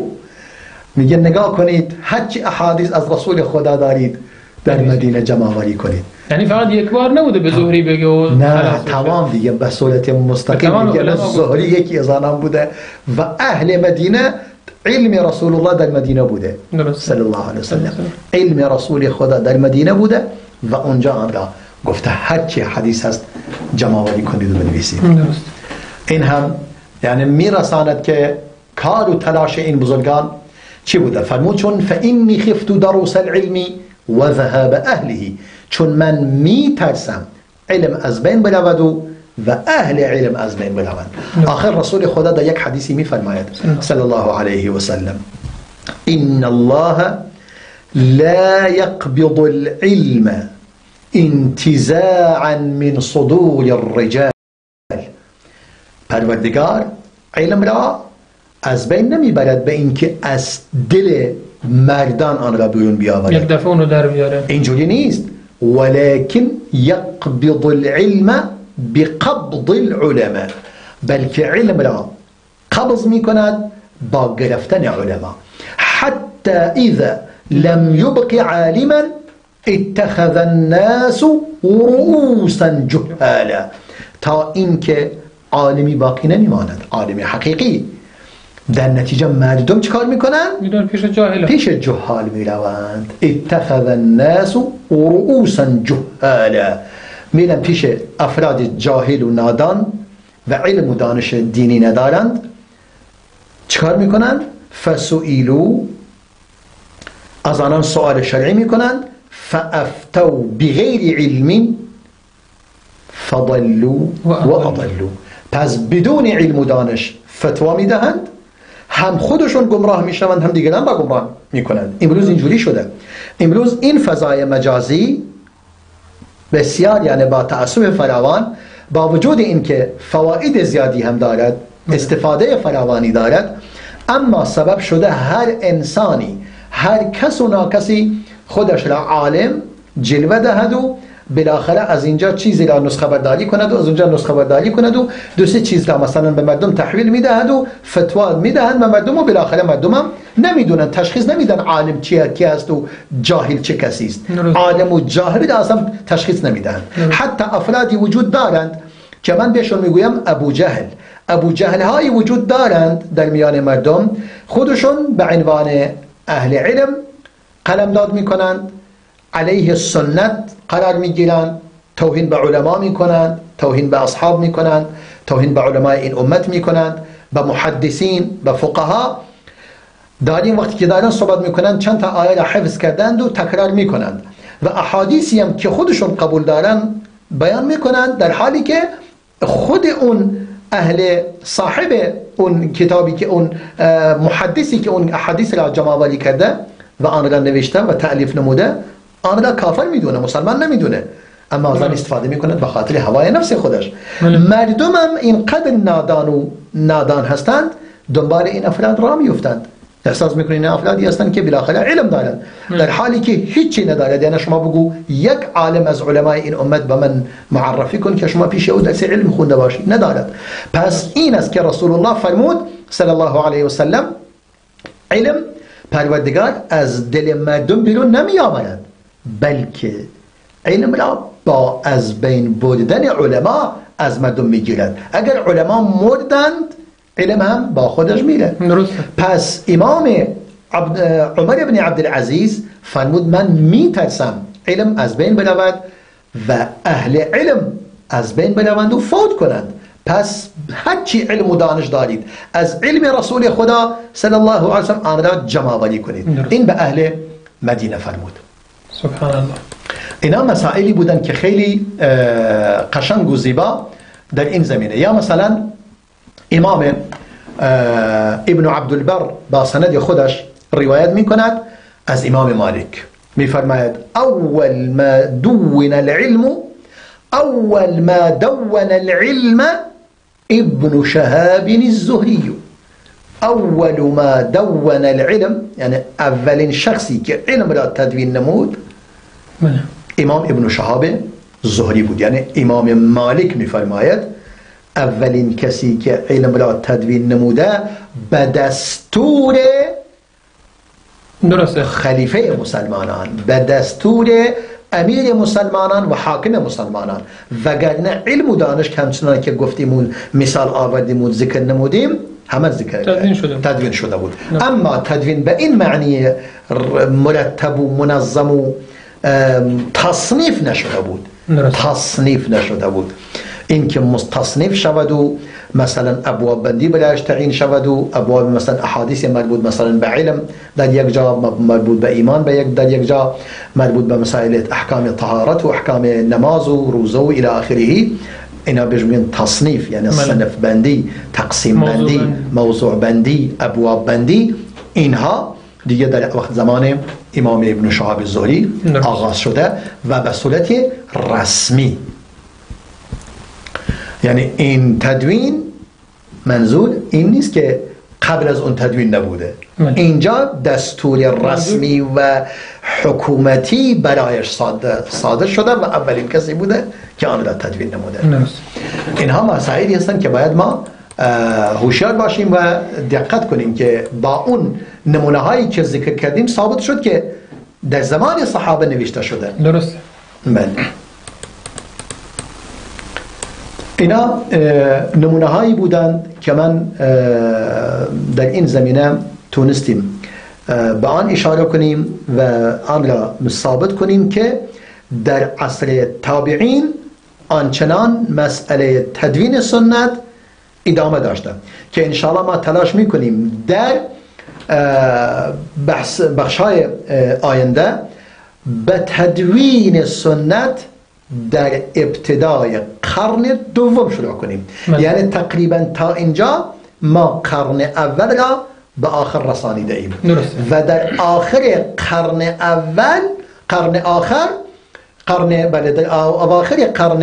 میگه نگاه کنید هرچی احادیث از رسول خدا دارید در مدینه جمع آوری کنید. یعنی فقط یک بار نبوده به زهری بگه و نه، تمام دیگه به صورت مستقیم میگه زهری یکی از آنان بوده و اهل مدینه علم رسول الله در مدینه بوده صلی الله علیه وسلم، علم رسول خدا در مدینه بوده و اونجا آن را گفته هرچی حدیث هست جمع آوری کنید و بنویسید. این هم یعنی میرساند که کار و تلاش این بزرگان چی بوده؟ فرمود چون فإنی خفت دروس العلم و ذهاب اهله، چون من می ترسم علم از بین برود و اهل علم از بین بروند. آخر رسول خدا در یک حدیثی می فرماید صلی الله علیه و سلم ان الله لا يقبض العلم انتزاعا من صدور الرجال، پروردگار علم را از بین نمیبرد به اینکه از دل مردان آن را بیرون بیاورد، یک دفعه اونو در بیاره، اینجوری نیست. ولكن يقبض العلم بقبض العلماء، بلکه علم را قبض میکند با گرفتن علما. حتى اذا لم يبق عالما اتخذ الناس رؤوسا جهالا، تا اینکه عالمی باقی نمیماند، عالمی حقیقی. در نتیجه مردم چیکار میکنن؟ میدونن پیش جاهل، پیش جهال میروند. اتخذ الناس رؤوسا جهالا، میرن پیش افراد جاهل و نادان و علم و دانش دینی ندارند. چیکار میکنن؟ فسئلوا، از آنان سؤال شرعی میکنند، فافتوا بغیر علم فضلوا و اضلوا، پس بدون علم و دانش فتوا میدهند، هم خودشون گمراه میشوند هم دیگران را گمراه میکنند. امروز اینجوری شده. امروز این فضای مجازی بسیار، یعنی با تعصب فراوان، با وجود اینکه فواید زیادی هم دارد، استفاده فراوانی دارد، اما سبب شده هر انسانی، هر کس و ناکسی خودش را عالم جلوه دهد و بالاخره از اینجا چیزی را نسخه برداری کند و از اونجا نسخه برداری کند و دو سه چیز را مثلا به مردم تحویل میدهد و فتوا میدهند به مردم و بالاخره مردم هم نمیدونن، تشخیص نمیدن عالم کی است و جاهل چه کسی است. عالم و جاهل را اصلا تشخیص نمیدن. حتی افرادی وجود دارند که من بهشون میگویم ابو جهل هایی وجود دارند در میان مردم، خودشون به عنوان اهل علم قلمداد میکنند، علیه سنت قرار میگیرند، توهین به علما میکنند، توهین به اصحاب میکنند، توهین به علماء این امت میکنند، به محدثین، به فقها. داریم وقتی که دارن صحبت میکنند چند تا آیه را حفظ کردند و تکرار میکنند و احادیثی هم که خودشون قبول دارن بیان میکنند، در حالی که خود اون اهل صاحب اون کتابی که اون محدثی که اون احادیث را جمع آوری کرده و آن را نوشته و تألیف نموده، آن را کافر میدونه، مسلمان نمیدونه، اما از آن استفاده میکند به خاطر هوای نفس خودش. مردم هم اینقدر نادان هستند، دنبال این افراد را میفتند، احساس میکنید این افرادی هستند که بالاخره علم دارند، در حالی که هیچی ندارد. یعنی شما بگو یک عالم از علماء این امت به من معرفی کن که شما پیش او درس علم خونده باشید، ندارد. پس این است که رسول الله فرمود صلی الله علیه و سلم علم پروردگار از دل مردم بیرون نمی آورد، بلکه علم را با از بین بردن علما از مردم میگیرد. اگر علما مردند علم هم با خودش میره. پس امام عمر بن عبدالعزیز فرمود من میترسم علم از بین برود و اهل علم از بین بروند و فوت کنند. پس هرچی علم و دانش دارید از علم رسول خدا صلی الله علیه و سلم آن را جمع آوری کنید. این به اهل مدینه فرمود. سبحان الله. اینا مسائلی بودن که خیلی قشنگ و زیبا در این زمینه. یا مثلا امام ابن عبدالبر با سند خودش روایت می کند از امام مالک، می فرماید اول ما دون العلم ابن شهاب الزهری. اول ما دون العلم یعنی اولین شخصی که علم را تدوین نمود امام ابن شهاب زهری بود. یعنی امام مالک می فرماید اولین کسی که علم را تدوین نموده به دستور خلیفه مسلمانان، به دستور امیر مسلمانان و حاکم مسلمانان، وگرنه علم و دانش که همچنان که گفتیم مثال آوردیم و ذکر نمودیم همه تدوین شده بود. اما تدوین به این معنی مرتب و منظم و تصنیف نشده بود. این که تصنیف شود و مثلا ابواب بندی برایش تعیین شود و ابواب مثلا احادیث مربوط مثلا به علم در یک جا، مربوط به ایمان در یک جا، مربوط به مسائل احکام طهارت و احکام نماز و روزه و الی آخره، اینا بهش میگن تصنیف، یعنی صنف بندی، تقسیم بندی، موضوع بندی، ابواب بندی. اینها دیگه در وقت زمان امام ابن شهاب زهری آغاز شده و به صورت رسمی. یعنی این تدوین منظور این نیست که قبل از اون تدوین نبوده، اینجا دستور رسمی و حکومتی برایش صادر شده و اولین کسی بوده که آن را تدوین نموده. اینها مسائلی هستند که باید ما هوشیار باشیم و دقت کنیم که با اون نمونه هایی که ذکر کردیم ثابت شد که در زمان صحابه نوشته شده. درست. بله. اینا نمونه هایی بودند که من در این زمینه تونستیم به آن اشاره کنیم و آن را ثابت کنیم که در عصر تابعین آنچنان مسئله تدوین سنت ادامه داشته که انشاءالله ما تلاش میکنیم در بخشای آینده به تدوین سنت در ابتدای قرن دوم شروع کنیم. یعنی تقریبا تا اینجا ما قرن اول را به آخر رسانیده ایم و در آخر قرن اواخر قرن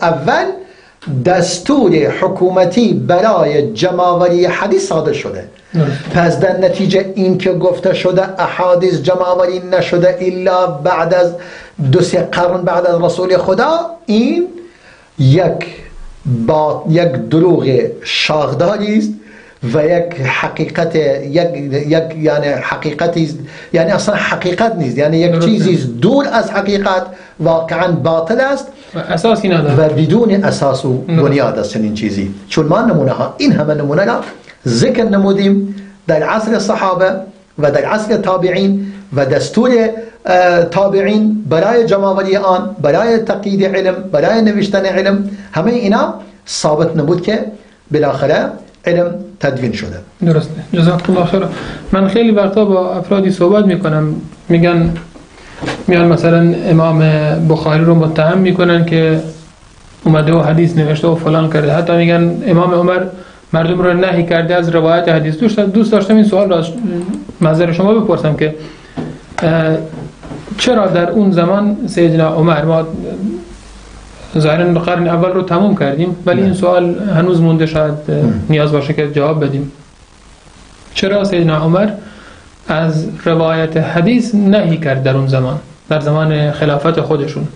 اول دستور حکومتی برای جمع‌آوری حدیث صادر شده. پس در نتیجه این که گفته شده احادیث جمع‌آوری نشده الا بعد از 2-3 قرن بعد از رسول خدا، این یک دروغ شاخداری است و یک حقیقت یعنی حقیقتی، یعنی اصلا حقیقت نیست، یعنی یک چیزی دور از حقیقت، واقعا باطل است اساسی نداره و بدون اساس و بنیاد است چنین چیزی. چون ما نمونه ها این همه نمونه را ذکر نمودیم در عصر صحابه و در عصر تابعین و دستور تابعین برای جمع‌آوری آن، برای تقیید علم، برای نوشتن علم، همه اینا ثابت نبود که بالاخره علم تدوین شده. درسته. جزاک الله خیر. من خیلی وقتا با افرادی صحبت میکنم، میان مثلا امام بخاری رو متهم میکنن که اومده و حدیث نوشته و فلان کرده، حتی میگن امام عمر مردم رو نهی کرده از روایت حدیث. دوست داشتم این سوال را نظر شما بپرسم که چرا در اون زمان سیدنا عمر، ما ظاهراً قرن اول رو تموم کردیم ولی این سوال هنوز مونده، شاید نیاز باشه که جواب بدیم، چرا سیدنا عمر از روایت حدیث نهی کرد در اون زمان، در زمان خلافت خودشون؟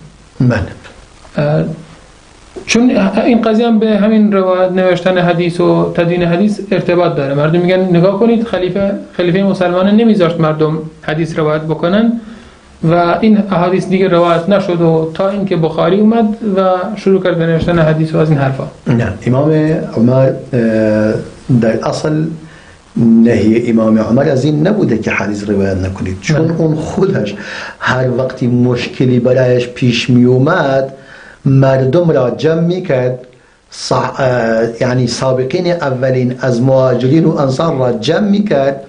چون این قضیه هم به همین روایت نوشتن حدیث و تدوین حدیث ارتباط داره. مردم میگن نگاه کنید خلیفه مسلمان نمیذاشت مردم حدیث روایت بکنن و این احادیث دیگه روایت نشد و تا اینکه بخاری اومد و شروع کرد به نوشتن حدیث و از این حرفا. نه، امام عمر در اصل نهی امام عمر از این نبوده که حدیث روایت نکنید، چون اون خودش هر وقتی مشکلی برایش پیش می اومد مردم را جمع می کرد، یعنی سابقین اولین از مهاجرین و انصار را جمع می کرد،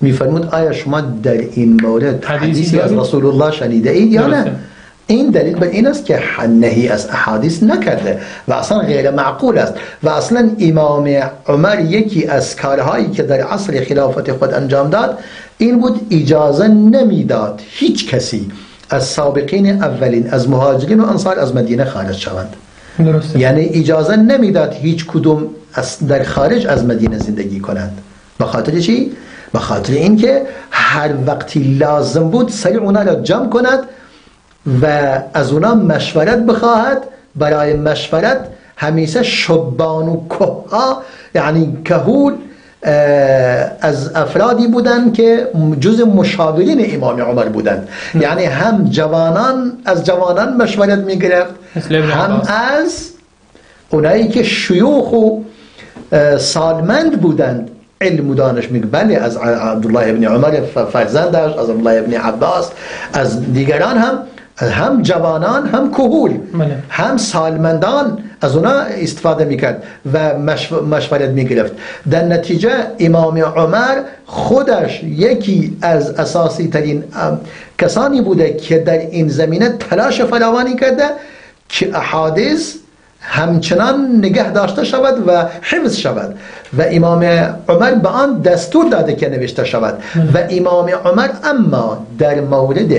می فرمود آیا شما در این مورد حدیثی از رسول الله شنیده اید یا نه؟ این دلیل بر این است که نهی از احادیث نکرده و اصلا غیر معقول است. و اصلا امام عمر یکی از کارهایی که در عصر خلافت خود انجام داد این بود اجازه نمیداد هیچ کسی از سابقین اولین از مهاجرین و انصار از مدینه خارج شوند. یعنی اجازه نمیداد هیچ کدوم در خارج از مدینه زندگی کنند. به خاطر چی؟ به خاطر اینکه هر وقتی لازم بود سریع اونا را جمع کند و از اونا مشورت بخواهد. برای مشورت همیشه شبان و کهها، یعنی کهول، از افرادی بودند که جز مشاورین امام عمر بودند. یعنی هم جوانان از جوانان مشورت می گرفت، هم از اونایی که شیوخ و سالمند بودند علم و دانش می. بله، از عبدالله ابن عمر فرزندش، از عبدالله ابن عباس، از دیگران هم جوانان، هم کهول، هم سالمندان از اونا استفاده میکرد و مشورت میگرفت. در نتیجه امام عمر خودش یکی از اساسی ترین کسانی بوده که در این زمینه تلاش فراوانی کرده که احادیث همچنان نگه داشته شود و حفظ شود و امام عمر به آن دستور داده که نوشته شود. و امام عمر اما در مورد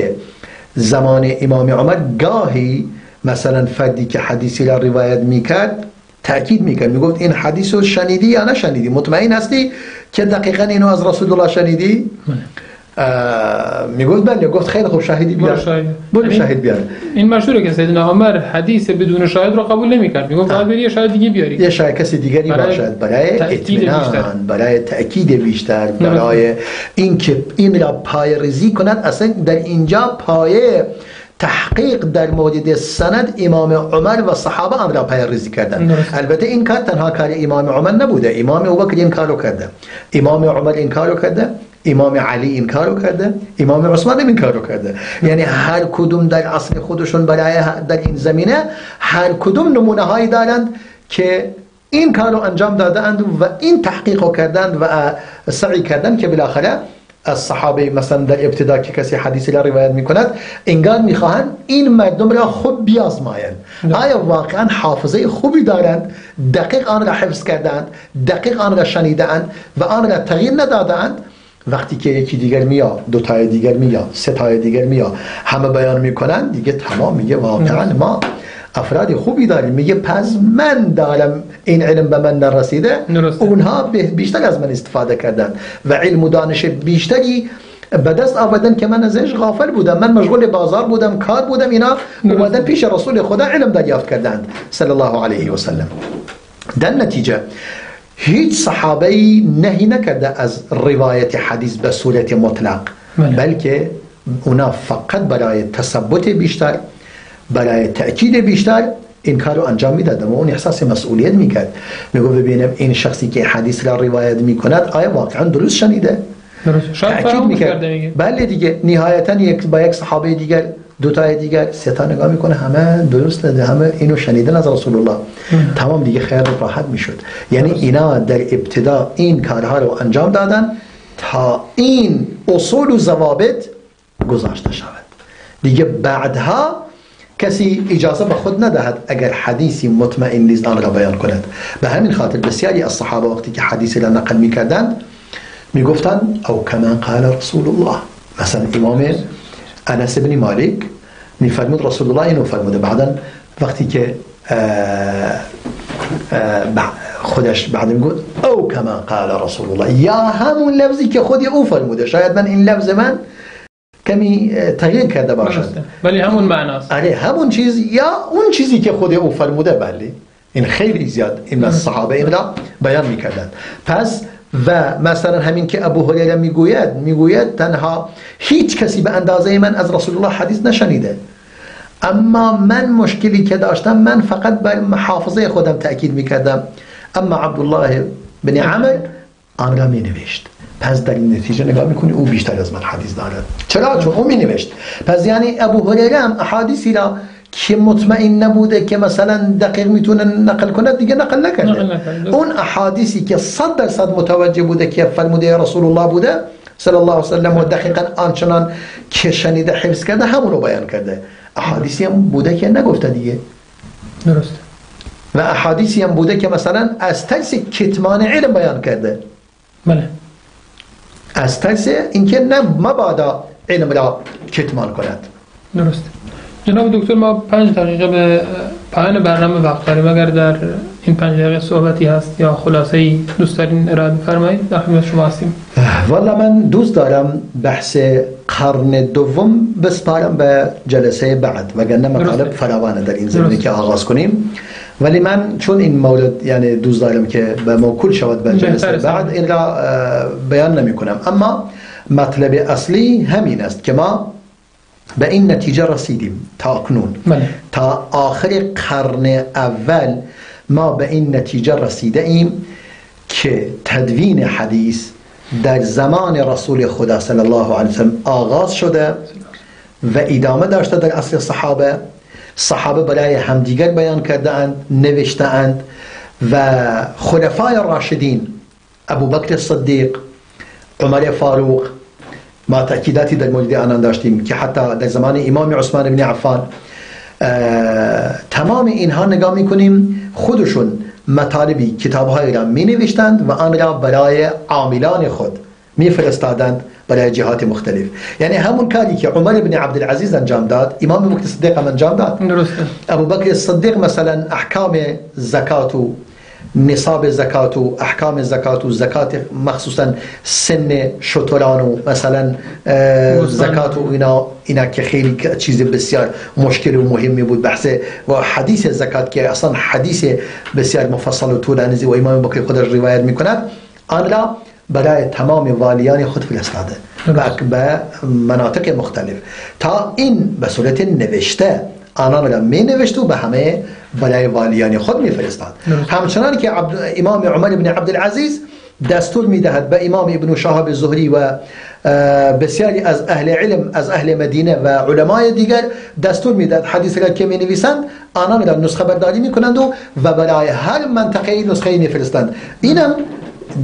زمان امام عمر گاهی مثلا فردی که حدیثی را روایت میکرد تأکید میکرد، میگفت این حدیث رو شنیدی یا نشنیدی؟ مطمئن هستی که دقیقا اینو از رسول الله شنیدی؟ میگفت بله. گفت خیلی خوب، شاهدی بیار. برو شاهد بیار. این مشهوره که سیدنا عمر حدیث بدون شاهد رو قبول نمیکرد، میگفت باید بری یه شاهد دیگه بیاری، یه شاهد کسی دیگری باشد برای اطمینان، برای تأکید بیشتر، برای اینکه این را پای ریزی کند. اصلا در اینجا پایه تحقیق در مورد سند امام عمر و صحابه آن را پای ریزی کردن. البته این کار تنها کار امام عمر نبوده، امام ابوبکر این کارو کرده، امام عمر این کارو کرده، امام علی این کارو کرده، امام عثمان این کارو کرده. یعنی هر کدوم در عصر خودشون برای در این زمینه هر کدوم نمونه هایی دارند که این کارو انجام دادند و این تحقیق کردند و سعی کردند که بالاخره از صحابه مثلا در ابتدا که کسی حدیثی را روایت میکند انگار میخواهند این مردم را خوب بیازمایند، آیا واقعا حافظه خوبی دارند، دقیق آن را حفظ کردند، دقیق آن را شنیدند و آن را تغییر ندادند. وقتی که یکی دیگر میاد، دو تای دیگر میاد، سه تای دیگر میاد، همه بیان میکنن، دیگه تمام، میگه واقعا ما افراد خوبی داریم. میگه پس من دارم این علم به من نرسیده، اونها بیشتر از من استفاده کردن و علم و دانش بیشتری به دست آوردن که من ازش غافل بودم، من مشغول بازار بودم، کار بودم، اینا اومدن پیش رسول خدا علم دریافت کردند صلی الله علیه و سلم. در نتیجه هیچ صحابه‌ای نهی نکرده از روایت حدیث به صورت مطلق، بلکه اونا فقط برای تثبت بیشتر، برای تأکید بیشتر این کار رو انجام میدادن و اون احساس مسئولیت میکرد. میگو ببینم این شخصی که حدیث را روایت میکند آیا واقعا درست شنیده؟ تأکید میکرد. بله دیگه، نهایتا با یک صحابه دیگر، دو تای دیگر، سه تا نگاه میکنه، همه درست ده، همه اینو شنیدن از رسول الله. تمام دیگه خیال راحت میشد. یعنی اینا در ابتدا این کارها رو انجام دادن تا این اصول و ضوابط گذاشته شود. دیگه بعدها کسی اجازه به خود ندهد اگر حدیثی مطمئن نیست آن را بیان کند. به همین خاطر بسیاری از صحابه وقتی که حدیثی را نقل میکردند میگفتند او کما قال رسول الله. مثلا امام انس بن مالک میفرمود رسول الله اینو فرموده. بعدا وقتی که خودش بعد میگه او کما قال رسول الله، یا همون لفظی که خودی او فرموده. شاید من این لفظ من کمی تغییر کرده باشد، ولی همون معناست. آره همون چیز یا اون چیزی که خود او فرموده. بله این خیلی زیاد این از صحابه این را بیان میکردند. پس و مثلا همین که ابو هریره میگوید تنها هیچ کسی به اندازه من از رسول الله حدیث نشنیده، اما من مشکلی که داشتم من فقط به حافظه خودم تأکید میکردم، اما عبدالله بن عمر آن را می نوشت. پس در این نتیجه نگاه میکنی او بیشتر از من حدیث دارد. چرا؟ چون او می نوشت. پس یعنی ابو هریره هم احادیثی را که مطمئن نبوده که مثلا دقیق میتونه نقل کنه دیگه نقل نکرده. اون احادیثی که 100% متوجه بوده که فرموده رسول الله بوده صلی الله علیه و سلم و دقیقاً آنچنان که شنیده حفظ کرده همون رو بیان کرده. احادیثی هم بوده که نگفته دیگه. درسته. و احادیثی هم بوده که مثلا از ترس کتمان علم بیان کرده. بله. از ترس اینکه نه مبادا علم را کتمان کند. درسته. جناب دکتر ما 5 دقیقه به پایان برنامه وقت داریم. اگر در این 5 دقیقه صحبتی هست یا خلاصه‌ای دوست دارین ارائه بفرمایید، در خدمت شما هستیم. والا من دوست دارم بحث قرن دوم بسپارم به جلسه بعد وگرنه مطالب فراوانه در این زمینه که آغاز کنیم، ولی من چون این مورد یعنی دوست دارم که به موکول شود به جلسه بعد این را بیان نمی کنم. اما مطلب اصلی همین است که ما به این نتیجه رسیدیم تا اکنون. تا آخر قرن اول ما به این نتیجه رسیده ایم که تدوین حدیث در زمان رسول خدا صلی الله علیه وسلم آغاز شده و ادامه داشته در عصر صحابه برای همدیگر بیان کرده اند، نوشته اند و خلفای راشدین ابوبکر صدیق، عمر فاروق، ما تأکیداتی در مورد آنان داشتیم که حتی در زمان امام عثمان بن عفان، تمام اینها نگاه میکنیم خودشون مطالبی کتابهای را می نوشتند و آن را برای عاملان خود می فرستادند برای جهات مختلف. یعنی همون کاری که عمر بن عبدالعزیز انجام داد امام ابوبکر صدیق هم انجام داد. درسته. ابوبکر صدیق مثلا احکام زکات و نصاب زکات و احکام زکات و زکات مخصوصا سن شتران و مثلا زکات و اینا که خیلی چیز بسیار مشکل و مهمی بود. بحث و حدیث زکات که اصلا حدیث بسیار مفصل و طولانی و امام ابوبکر خودش روایت میکند آن را برای تمام والیان خود فرستاده به مناطق مختلف تا این به صورت نوشته آنان را می نوشت و به همه برای والیان خود می فرستاد. همچنان که امام عمر بن عبدالعزیز دستور می دهد به امام ابن شهاب زهری و بسیاری از اهل علم از اهل مدینه و علمای دیگر دستور می دهد حدیث را که می نویسند آنان را نسخه برداری می کنند و برای هر منطقه نسخه می فرستند. اینم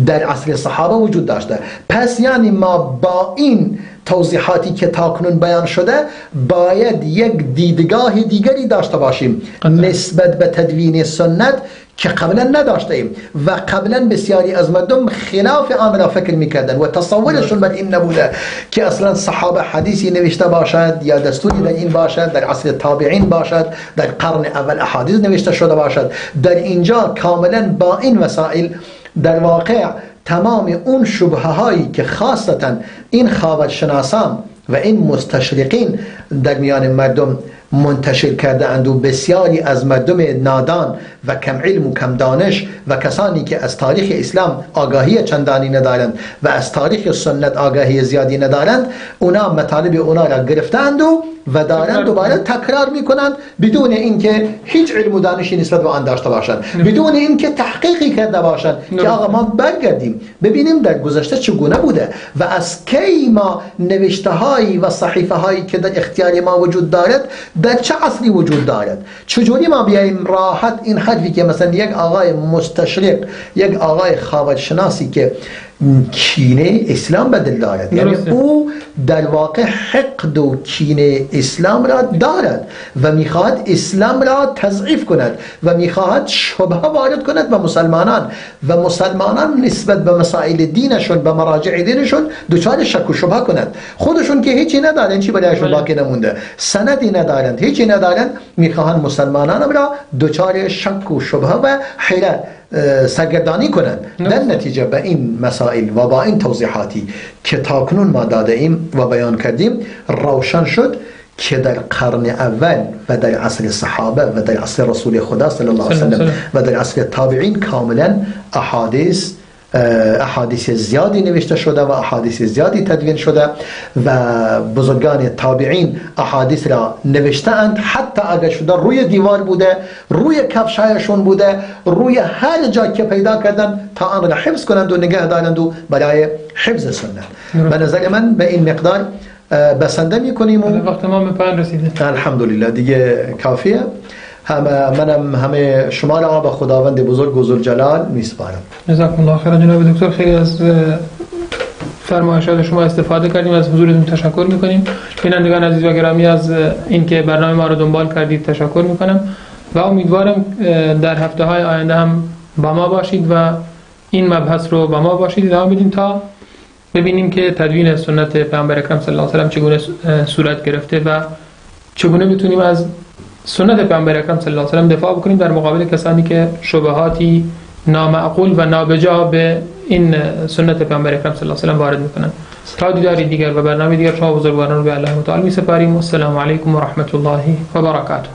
در عصر صحابه وجود داشته. پس یعنی ما با این توضیحاتی که تاکنون بیان شده باید یک دیدگاه دیگری داشته باشیم نسبت به تدوین سنت که قبلا نداشته ایم و قبلا بسیاری از مردم خلاف آن را فکر میکردن و تصورشون بر این نبوده که اصلا صحابه حدیثی نوشته باشد یا دستوری در این باشد، در عصر تابعین باشد، در قرن اول احادیث نوشته شده باشد. در اینجا کاملا با این وسائل در واقع تمام اون شبهه هایی که خاصتا این خاورشناسان و این مستشرقین در میان مردم منتشر کرده اند و بسیاری از مردم نادان و کم علم و کم دانش و کسانی که از تاریخ اسلام آگاهی چندانی ندارند و از تاریخ سنت آگاهی زیادی ندارند اونا مطالب اونا را گرفتند و دارند دوباره تکرار میکنند بدون اینکه هیچ علم و دانشی نسبت به آن داشته باشند، بدون اینکه تحقیقی کرده باشند که آقا ما برگردیم ببینیم در گذشته چگونه بوده و از کی ما نوشته هایی و صحیفه هایی که در اختیار ما وجود دارد در چه عصری وجود دارد. چجوری ما بیاییم راحت این حرفی که مثلا یک آقای مستشرق، یک آقای خاورشناسی که کینه اسلام به دل دارد، یعنی او در واقع حقد و کینه اسلام را دارد و میخواهد اسلام را تضعیف کند و میخواهد شبهه وارد کند به مسلمانان و مسلمانان نسبت به مسائل دینشون به مراجع دینشون دچار شک و شبهه کند. خودشون که هیچی ندارن، چی برایشون باقی نمونده، سندی ندارند، هیچی ندارند، میخواهند مسلمانان را دچار شک و شبهه و حیرت سرگردانی کنند. در نتیجه به این مسائل و با این توضیحاتی که تاکنون ما داده ایم و بیان کردیم روشن شد که در قرن اول و در عصر صحابه و در عصر رسول خدا صلی الله علیه و سلم و در عصر تابعین کاملا احادیث احادیث زیادی نوشته شده و احادیث زیادی تدوین شده و بزرگان تابعین احادیث را نوشته‌اند، حتی اگر شده روی دیوار بوده، روی کفشایشون بوده، روی هر جا که پیدا کردن تا آن را حفظ کنند و نگه دارند و برای حفظ سنت. به نظر من به این مقدار بسنده میکنیم و وقت ما به پایان رسیده. الحمدلله دیگه کافیه. همه شما را به خداوند بزرگ و ذوالجلال میسپارم. جزاکم الله خیر جناب دکتر، خیلی از فرمایشات شما استفاده کردیم، از حضورتون تشکر میکنیم. بینندگان عزیز و گرامی از اینکه برنامه ما رو دنبال کردید تشکر میکنم و امیدوارم در هفته های آینده هم با ما باشید و این مبحث رو با ما باشید ادامه بدیم تا ببینیم که تدوین سنت پیامبر اکرم صلی الله علیه و چگونه صورت گرفته و چگونه بتونیم از سنت پیامبر اکرم صلی الله علیه و دفاع بکنیم در مقابل کسانی که شبهاتی نامعقول و نابجا به این سنت پیامبر اکرم صلی الله علیه و وارد میکنن. تا دیداری دیگر و برنامه دیگر شما بزرگواران رو به الله متعال میسپاریم. السلام علیکم و رحمت الله و برکاته.